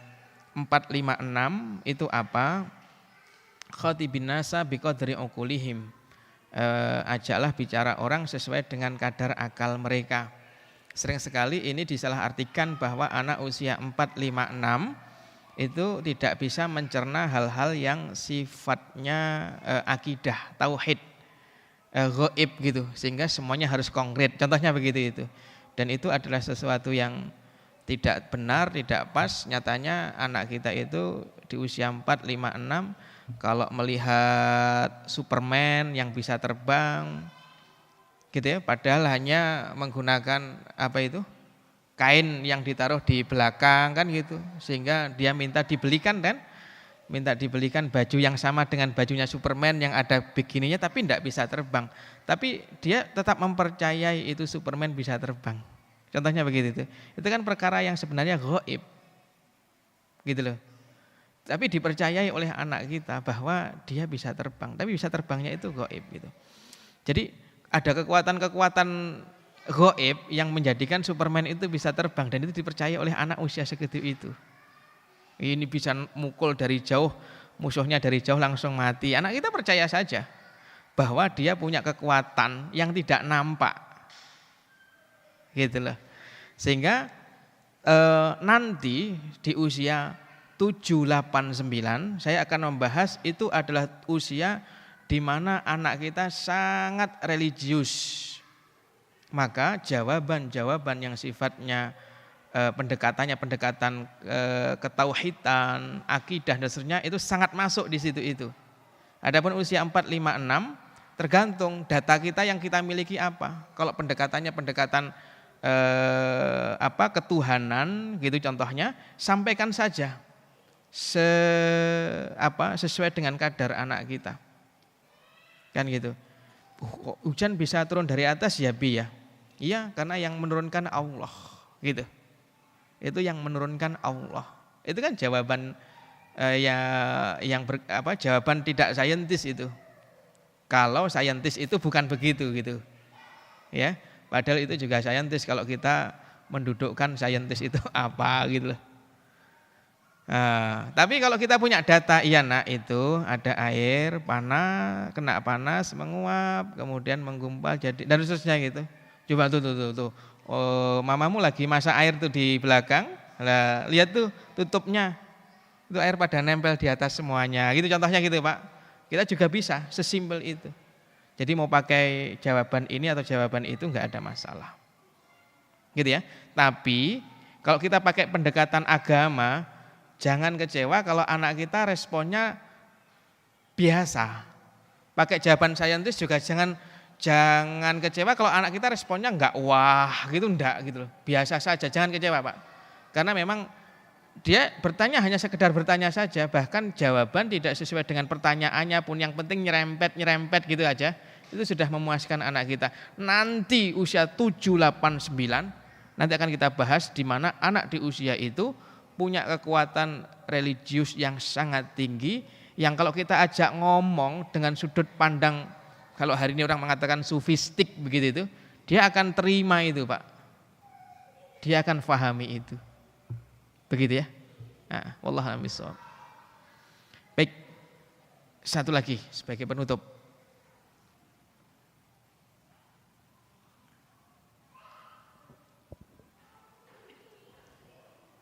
4, 5, 6 itu apa? Khatibin nasa biqadri uqulihim. Ajaklah bicara orang sesuai dengan kadar akal mereka. Sering sekali ini disalahartikan bahwa anak usia 4, 5, 6 itu tidak bisa mencerna hal-hal yang sifatnya akidah, tauhid, ghaib gitu, sehingga semuanya harus konkret. Contohnya begitu itu. Dan itu adalah sesuatu yang tidak benar, tidak pas. Nyatanya anak kita itu di usia 4, 5, 6 kalau melihat Superman yang bisa terbang gitu ya, padahal hanya menggunakan kain yang ditaruh di belakang kan gitu, sehingga dia minta dibelikan baju yang sama dengan bajunya Superman yang ada bikininya tapi tidak bisa terbang. Tapi dia tetap mempercayai itu Superman bisa terbang. Contohnya begitu. Itu kan perkara yang sebenarnya ghaib. Gitu loh. Tapi dipercayai oleh anak kita bahwa dia bisa terbang, tapi bisa terbangnya itu ghaib gitu. Jadi ada kekuatan-kekuatan ghaib yang menjadikan Superman itu bisa terbang dan itu dipercaya oleh anak usia segitu itu. Ini bisa mukul dari jauh, musuhnya dari jauh langsung mati. Anak kita percaya saja bahwa dia punya kekuatan yang tidak nampak. Gitu loh. Sehingga nanti di usia 7, 8, 9 saya akan membahas itu adalah usia di mana anak kita sangat religius, maka jawaban-jawaban yang sifatnya pendekatan ketauhidan, akidah dan seterusnya itu sangat masuk di situ itu. Adapun usia 4, 5, 6 tergantung data kita yang kita miliki apa. Kalau pendekatannya ketuhanan gitu contohnya, sampaikan saja sesuai dengan kadar anak kita. Kan gitu. Kok hujan bisa turun dari atas ya Bi ya? Iya, karena yang menurunkan Allah gitu. Itu yang menurunkan Allah. Itu kan jawaban jawaban tidak saintis itu. Kalau saintis itu bukan begitu gitu. Ya, padahal itu juga saintis kalau kita mendudukkan saintis itu apa gitu loh. Nah, tapi kalau kita punya data, iya nak itu ada air panas, kena panas, menguap, kemudian menggumpal jadi dan seterusnya gitu. Coba tuh. Oh, mamamu lagi masak air tuh di belakang, lah lihat tuh tutupnya, itu air pada nempel di atas semuanya. Gitu contohnya gitu Pak. Kita juga bisa sesimpel itu. Jadi mau pakai jawaban ini atau jawaban itu nggak ada masalah. Gitu ya. Tapi kalau kita pakai pendekatan agama, jangan kecewa kalau anak kita responnya biasa. Pakai jawaban saintis juga jangan kecewa kalau anak kita responnya enggak wah gitu, enggak gitu loh. Biasa saja, jangan kecewa Pak. Karena memang dia bertanya hanya sekedar bertanya saja, bahkan jawaban tidak sesuai dengan pertanyaannya pun, yang penting nyerempet gitu aja. Itu sudah memuaskan anak kita. Nanti usia 7, 8, 9 nanti akan kita bahas di mana anak di usia itu punya kekuatan religius yang sangat tinggi, yang kalau kita ajak ngomong dengan sudut pandang, kalau hari ini orang mengatakan sufistik begitu itu, dia akan terima itu Pak. Dia akan fahami itu. Begitu ya. Nah, wallahu a'lam bishawab. Baik. Satu lagi sebagai penutup.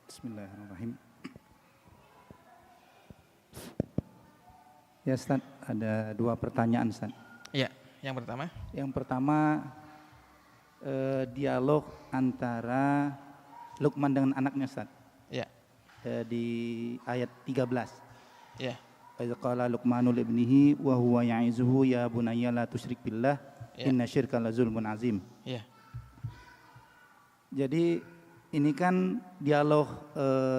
Bismillahirrahmanirrahim. Ya Ustaz, ada 2 pertanyaan Ustaz. Ya, yang pertama. Yang pertama, dialog antara Luqman dengan anaknya Ustaz. Ya. Di ayat 13. Ya. Idza qala Luqmanu li ibnihi wa huwa ya'izuhu ya bunayya la tusyrik billah inna syirka la zulmun azim. Ya. Jadi ini kan dialog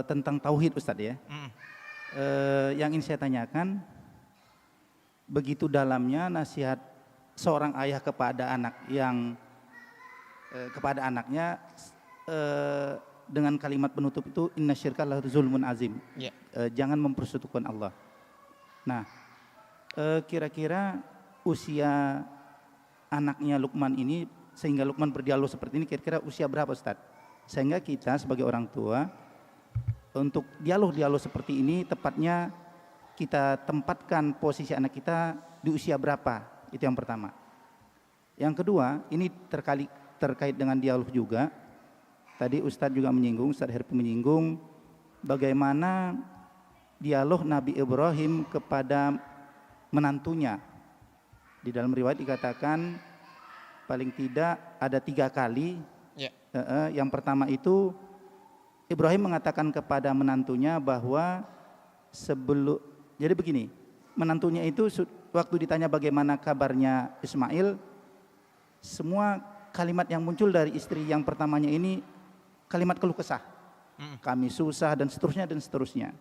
tentang tauhid Ustaz ya. Yang ingin saya tanyakan, begitu dalamnya nasihat seorang ayah kepada anaknya dengan kalimat penutup itu inna syirka la zulmun azim. Ya. Jangan mempersekutukan Allah. Nah, kira-kira usia anaknya Luqman ini sehingga Luqman berdialog seperti ini, kira-kira usia berapa Ustaz? Sehingga kita sebagai orang tua untuk dialog-dialog seperti ini tepatnya kita tempatkan posisi anak kita di usia berapa, itu yang pertama. Yang kedua, ini terkait dengan dialog juga. Tadi Ustadz juga menyinggung, Ustadz Herpi menyinggung bagaimana dialog Nabi Ibrahim kepada menantunya. Di dalam riwayat dikatakan paling tidak ada 3 kali. Yang pertama itu Ibrahim mengatakan kepada menantunya bahwa jadi begini, menantunya itu waktu ditanya bagaimana kabarnya Ismail, semua kalimat yang muncul dari istri yang pertamanya ini kalimat keluh kesah. Kami susah dan seterusnya.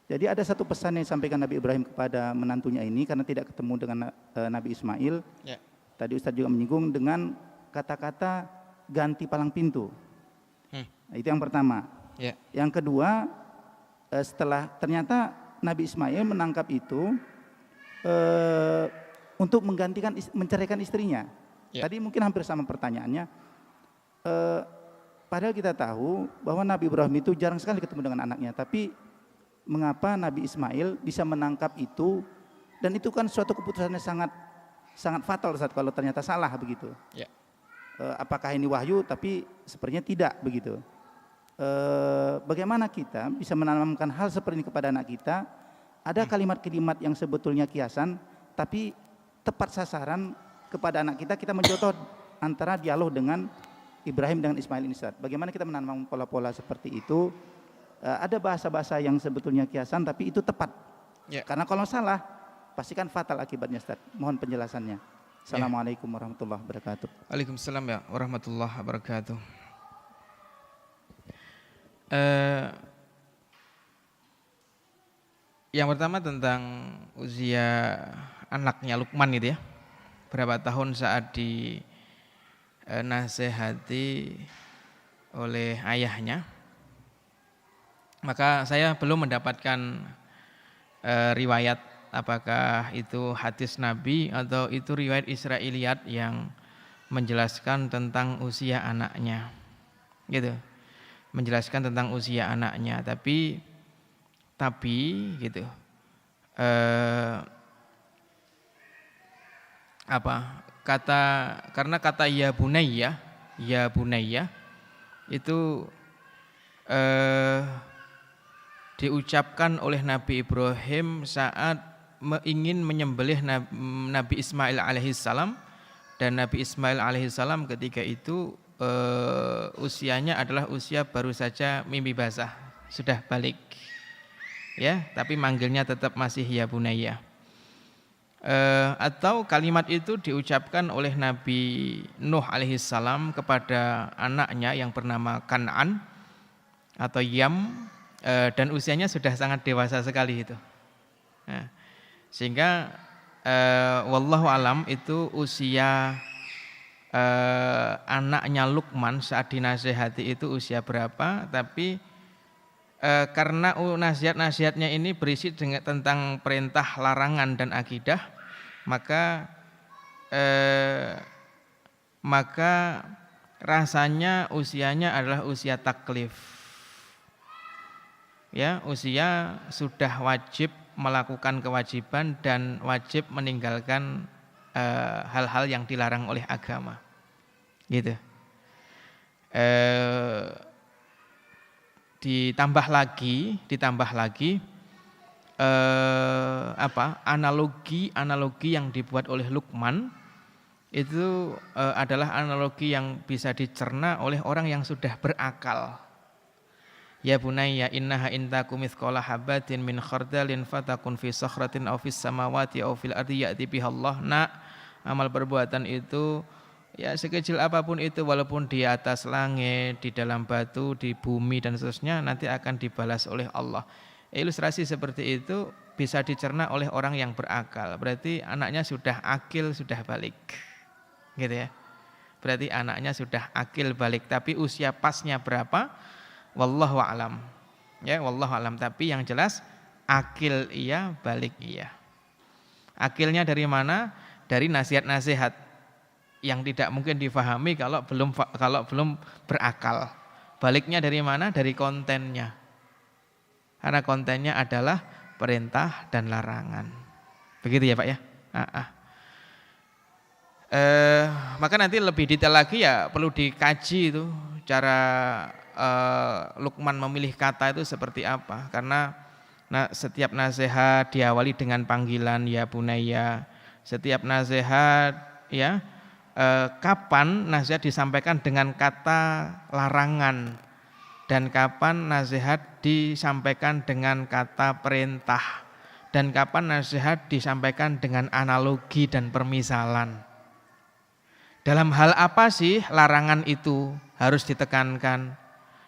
Jadi ada satu pesan yang disampaikan Nabi Ibrahim kepada menantunya ini karena tidak ketemu dengan Nabi Ismail. Ya. Tadi Ustadz juga menyinggung dengan kata-kata ganti palang pintu. Nah, itu yang pertama. Ya. Yang kedua, setelah ternyata Nabi Ismail menangkap itu untuk menceraikan istrinya. Ya. Tadi mungkin hampir sama pertanyaannya. Padahal kita tahu bahwa Nabi Ibrahim itu jarang sekali ketemu dengan anaknya, tapi mengapa Nabi Ismail bisa menangkap itu, dan itu kan suatu keputusan yang sangat fatal saat kalau ternyata salah begitu. Ya. Apakah ini wahyu? Tapi sepertinya tidak begitu. Bagaimana kita bisa menanamkan hal seperti ini kepada anak kita? Ada kalimat-kalimat yang sebetulnya kiasan tapi tepat sasaran kepada anak kita, kita mencontoh antara dialog dengan Ibrahim dengan Ismail ini Ustaz. Bagaimana kita menanam pola-pola seperti itu? Ada bahasa-bahasa yang sebetulnya kiasan tapi itu tepat. Karena kalau salah pastikan fatal akibatnya Ustaz. Mohon penjelasannya. Assalamualaikum warahmatullahi wabarakatuh. Waalaikumsalam ya warahmatullahi wabarakatuh. Yang pertama tentang usia anaknya Luqman itu ya. Berapa tahun saat dinasehati oleh ayahnya. Maka saya belum mendapatkan riwayat apakah itu hadis Nabi atau itu riwayat Israiliyat yang menjelaskan tentang usia anaknya. Gitu. Menjelaskan tentang usia anaknya, tapi gitu. Karena kata ya bunayya itu diucapkan oleh Nabi Ibrahim saat ingin menyembelih Nabi Ismail alaihissalam, dan Nabi Ismail alaihissalam ketika itu usianya adalah usia baru saja mimpi basah, sudah balik ya, tapi manggilnya tetap masih ya bunayya. Atau kalimat itu diucapkan oleh Nabi Nuh alaihissalam kepada anaknya yang bernama Kan'an atau Yam, dan usianya sudah sangat dewasa sekali itu. Nah, sehingga wallahu alam itu usia anaknya Luqman saat dinasehati itu usia berapa, tapi karena nasihat-nasihatnya ini berisi tentang perintah, larangan dan akidah, maka rasanya usianya adalah usia taklif. Ya, usia sudah wajib melakukan kewajiban dan wajib meninggalkan hal-hal yang dilarang oleh agama. Gitu. Ditambah lagi analogi yang dibuat oleh Luqman itu adalah analogi yang bisa dicerna oleh orang yang sudah berakal. Ya bunayya innaha in takum mithqala habatin min khardalin fatakun fi sakhratin aw fis samawati aw fil ardi ya'ti bihallah. Nak, amal perbuatan itu ya sekecil apapun itu, walaupun di atas langit, di dalam batu, di bumi dan seterusnya, nanti akan dibalas oleh Allah. Ilustrasi seperti itu bisa dicerna oleh orang yang berakal. Berarti anaknya sudah akil, sudah balik. Gitu ya. Berarti anaknya sudah akil balik, tapi usia pasnya berapa? Wallahu a'lam. Ya, wallahu a'lam, tapi yang jelas akil iya, balik iya. Akilnya dari mana? Dari nasihat-nasihat yang tidak mungkin difahami kalau belum berakal. Baliknya dari mana? Dari kontennya. Karena kontennya adalah perintah dan larangan. Begitu ya Pak ya? Maka nanti lebih detail lagi ya perlu dikaji itu cara Luqman memilih kata itu seperti apa. Karena setiap nasihat diawali dengan panggilan ya bunayya. Setiap nasihat ya kapan nasihat disampaikan dengan kata larangan dan kapan nasihat disampaikan dengan kata perintah dan kapan nasihat disampaikan dengan analogi dan permisalan. Dalam hal apa sih larangan itu harus ditekankan?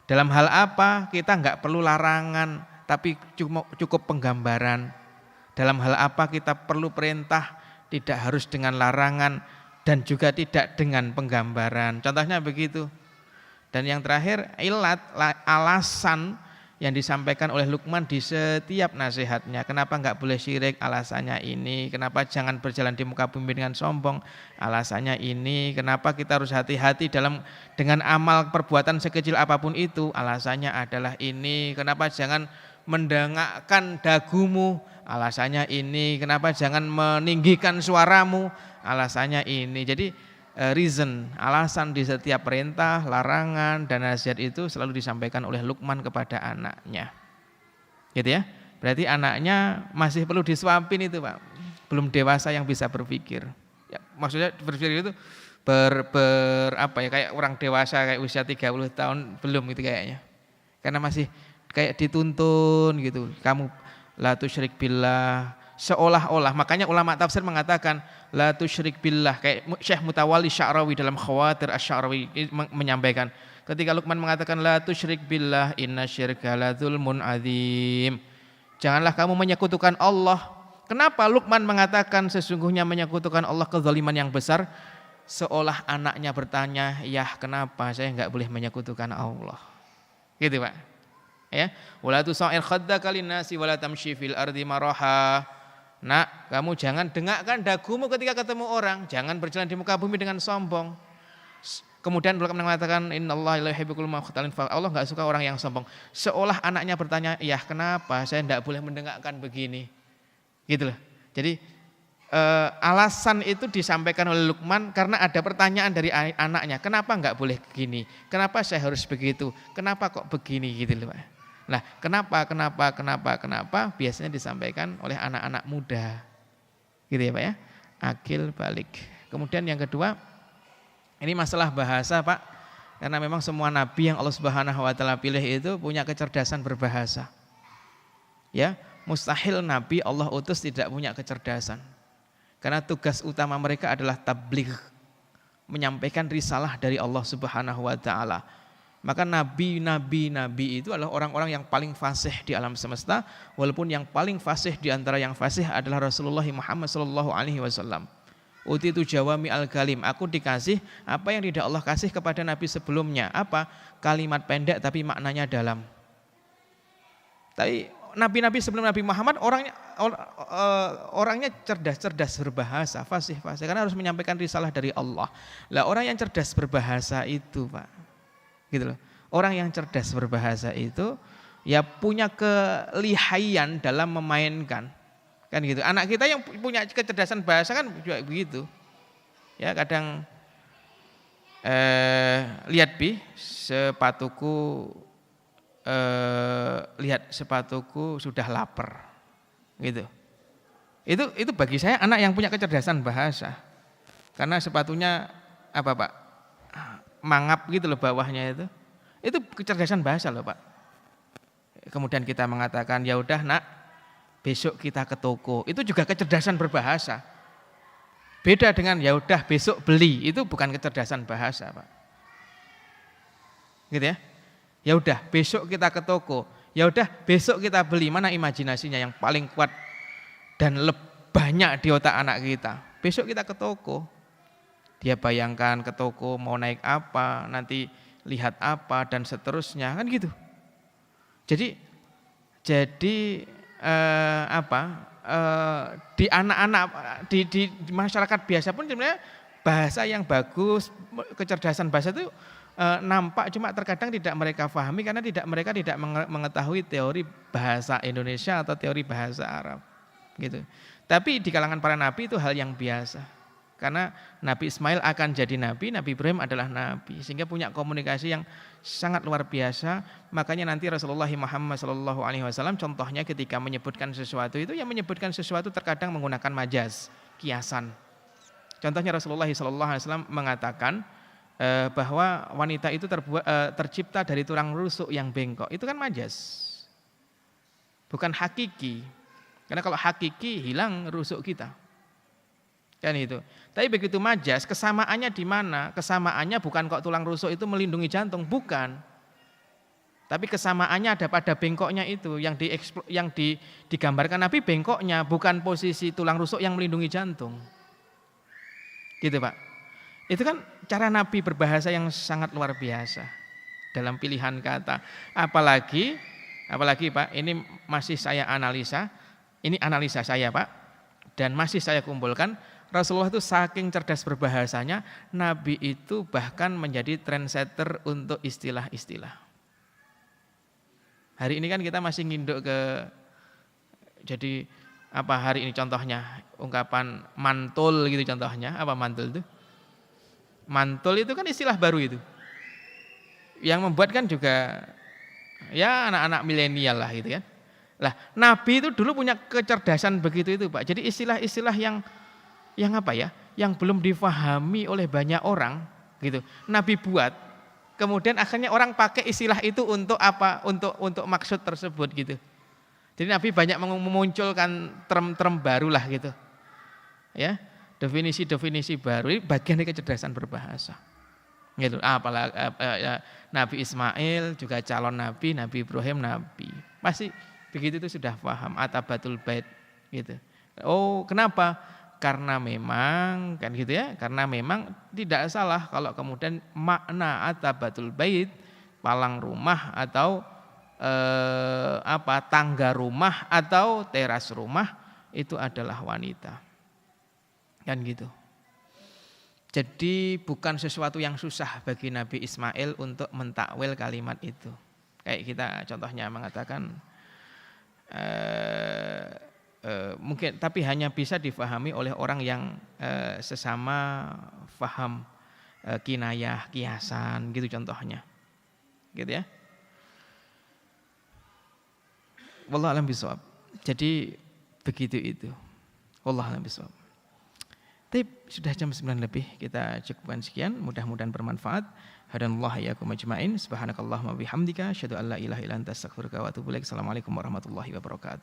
Dalam hal apa kita enggak perlu larangan tapi cukup penggambaran? Dalam hal apa kita perlu perintah tidak harus dengan larangan dan juga tidak dengan penggambaran? Contohnya begitu. Dan yang terakhir, alasan yang disampaikan oleh Luqman di setiap nasihatnya. Kenapa enggak boleh syirik? Alasannya ini. Kenapa jangan berjalan di muka bumi dengan sombong? Alasannya ini. Kenapa kita harus hati-hati dengan amal perbuatan sekecil apapun itu? Alasannya adalah ini. Kenapa jangan mendengakkan dagumu? Alasannya ini. Kenapa jangan meninggikan suaramu? Alasannya ini. Jadi reason, alasan di setiap perintah, larangan, dan nasihat itu selalu disampaikan oleh Luqman kepada anaknya. Gitu ya. Berarti anaknya masih perlu disuapin itu Pak. belum dewasa yang bisa berpikir. Ya, maksudnya berpikir itu apa ya, kayak orang dewasa kayak usia 30 tahun belum gitu kayaknya. Karena masih kayak dituntun gitu. Kamu la tusyrik billah, seolah-olah. Makanya ulama tafsir mengatakan la tusyrik billah, kayak Syekh Mutawalli Sya'rawi dalam Khawatir Asy-Sya'rawi menyampaikan ketika Luqman mengatakan la tusyrik billah inna syirka la dzulmun adzim. Janganlah kamu menyekutukan Allah. Kenapa Luqman mengatakan sesungguhnya menyekutukan Allah kezaliman yang besar? Seolah anaknya bertanya, "Yah, kenapa saya enggak boleh menyekutukan Allah?" Gitu, Pak. Ya, wala tusair khaddaka linnasi wala tamshi fil ardi maraha. Nak, kamu jangan dengakkan dagumu ketika ketemu orang, jangan berjalan di muka bumi dengan sombong. Kemudian Luqman mengatakan innallaha la yuhibbul mukhtalin, Allah enggak suka orang yang sombong. Seolah anaknya bertanya, "Yah, kenapa saya enggak boleh mendengakkan begini?" Gitu loh. Jadi alasan itu disampaikan oleh Luqman karena ada pertanyaan dari anaknya, kenapa enggak boleh begini? Kenapa saya harus begitu? Kenapa kok begini gitu loh, Pak. Nah, kenapa biasanya disampaikan oleh anak-anak muda. Gitu ya, Pak ya. Akil balik. Kemudian yang kedua, ini masalah bahasa, Pak. Karena memang semua nabi yang Allah Subhanahu wa taala pilih itu punya kecerdasan berbahasa. Ya, mustahil nabi Allah utus tidak punya kecerdasan. Karena tugas utama mereka adalah tabligh, menyampaikan risalah dari Allah Subhanahu wa taala. Maka nabi itu adalah orang-orang yang paling fasih di alam semesta, walaupun yang paling fasih di antara yang fasih adalah Rasulullah Muhammad sallallahu alaihi wasallam. Utitu jawami al-kalim, aku dikasih apa yang tidak Allah kasih kepada nabi sebelumnya. Apa? Kalimat pendek tapi maknanya dalam. Tapi nabi-nabi sebelum Nabi Muhammad orangnya cerdas berbahasa, fasih, karena harus menyampaikan risalah dari Allah. Lah orang yang cerdas berbahasa itu, Pak, gitu loh. Orang yang cerdas berbahasa itu ya punya kelihaian dalam memainkan, kan gitu. Anak kita yang punya kecerdasan bahasa kan juga begitu. Ya kadang lihat sepatuku sudah lapar, gitu. Itu bagi saya anak yang punya kecerdasan bahasa, karena sepatunya apa, Pak, mangap gitu loh bawahnya itu kecerdasan bahasa loh, Pak. Kemudian kita mengatakan ya udah nak, besok kita ke toko, itu juga kecerdasan berbahasa. Beda dengan ya udah besok beli, itu bukan kecerdasan bahasa, Pak. Gitu ya. Ya udah besok kita ke toko, ya udah besok kita beli. Mana imajinasinya yang paling kuat dan banyak di otak anak kita? Besok kita ke toko, dia bayangkan ke toko mau naik apa, nanti lihat apa dan seterusnya, kan gitu. Jadi di anak-anak di masyarakat biasa pun sebenarnya bahasa yang bagus, kecerdasan bahasa itu nampak, cuma terkadang tidak mereka pahami karena mereka tidak mengetahui teori bahasa Indonesia atau teori bahasa Arab, gitu. Tapi di kalangan para nabi itu hal yang biasa, karena Nabi Ismail akan jadi nabi, Nabi Ibrahim adalah nabi, sehingga punya komunikasi yang sangat luar biasa. Makanya nanti Rasulullah Muhammad SAW contohnya ketika menyebutkan sesuatu itu, yang menyebutkan sesuatu terkadang menggunakan majaz, kiasan. Contohnya Rasulullah SAW mengatakan bahwa wanita itu tercipta dari tulang rusuk yang bengkok. Itu kan majaz, bukan hakiki. Karena kalau hakiki hilang rusuk kita, kan itu. Tapi begitu majaz, kesamaannya di mana? Kesamaannya bukan kok tulang rusuk itu melindungi jantung, bukan. Tapi kesamaannya ada pada bengkoknya itu, yang digambarkan Nabi bengkoknya, bukan posisi tulang rusuk yang melindungi jantung. Gitu, Pak. Itu kan cara Nabi berbahasa yang sangat luar biasa dalam pilihan kata. Apalagi Pak, ini masih saya analisa, ini analisa saya, Pak, dan masih saya kumpulkan. Rasulullah itu saking cerdas berbahasanya, Nabi itu bahkan menjadi trendsetter untuk istilah-istilah. Hari ini kan kita masih nginduk jadi apa hari ini contohnya, ungkapan mantul gitu contohnya, apa mantul itu? Mantul itu kan istilah baru itu. Yang membuat kan juga ya anak-anak milenial lah gitu kan. Lah, Nabi itu dulu punya kecerdasan begitu itu, Pak. Jadi istilah-istilah yang apa ya? Yang belum difahami oleh banyak orang gitu. Nabi buat, kemudian akhirnya orang pakai istilah itu untuk apa? Untuk maksud tersebut gitu. Jadi Nabi banyak memunculkan term-term baru lah gitu. Ya, definisi-definisi baru ini bagian dari kecerdasan berbahasa. Gitu. Apalagi Nabi Ismail juga calon nabi, Nabi Ibrahim nabi. Pasti begitu itu sudah paham atabatul bait gitu. Oh, kenapa? Karena memang kan gitu ya, karena memang tidak salah kalau kemudian makna atabatul bait, palang rumah atau tangga rumah atau teras rumah itu adalah wanita. Kan gitu. Jadi bukan sesuatu yang susah bagi Nabi Ismail untuk mentakwil kalimat itu. Kayak kita contohnya mengatakan mungkin tapi hanya bisa difahami oleh orang yang sesama faham kinayah, kiasan gitu contohnya. Gitu ya. Wallahu a'lam bishawab. Jadi begitu itu. Wallahu a'lam bishawab. Sudah jam 9 lebih, kita cukupkan sekian, mudah-mudahan bermanfaat. Hadanallahu iyyakum ajmain. Subhanakallahumma bihamdika asyhadu an la ilaha illa anta astaghfiruka wa atubu ilaik. Assalamualaikum warahmatullahi wabarakatuh.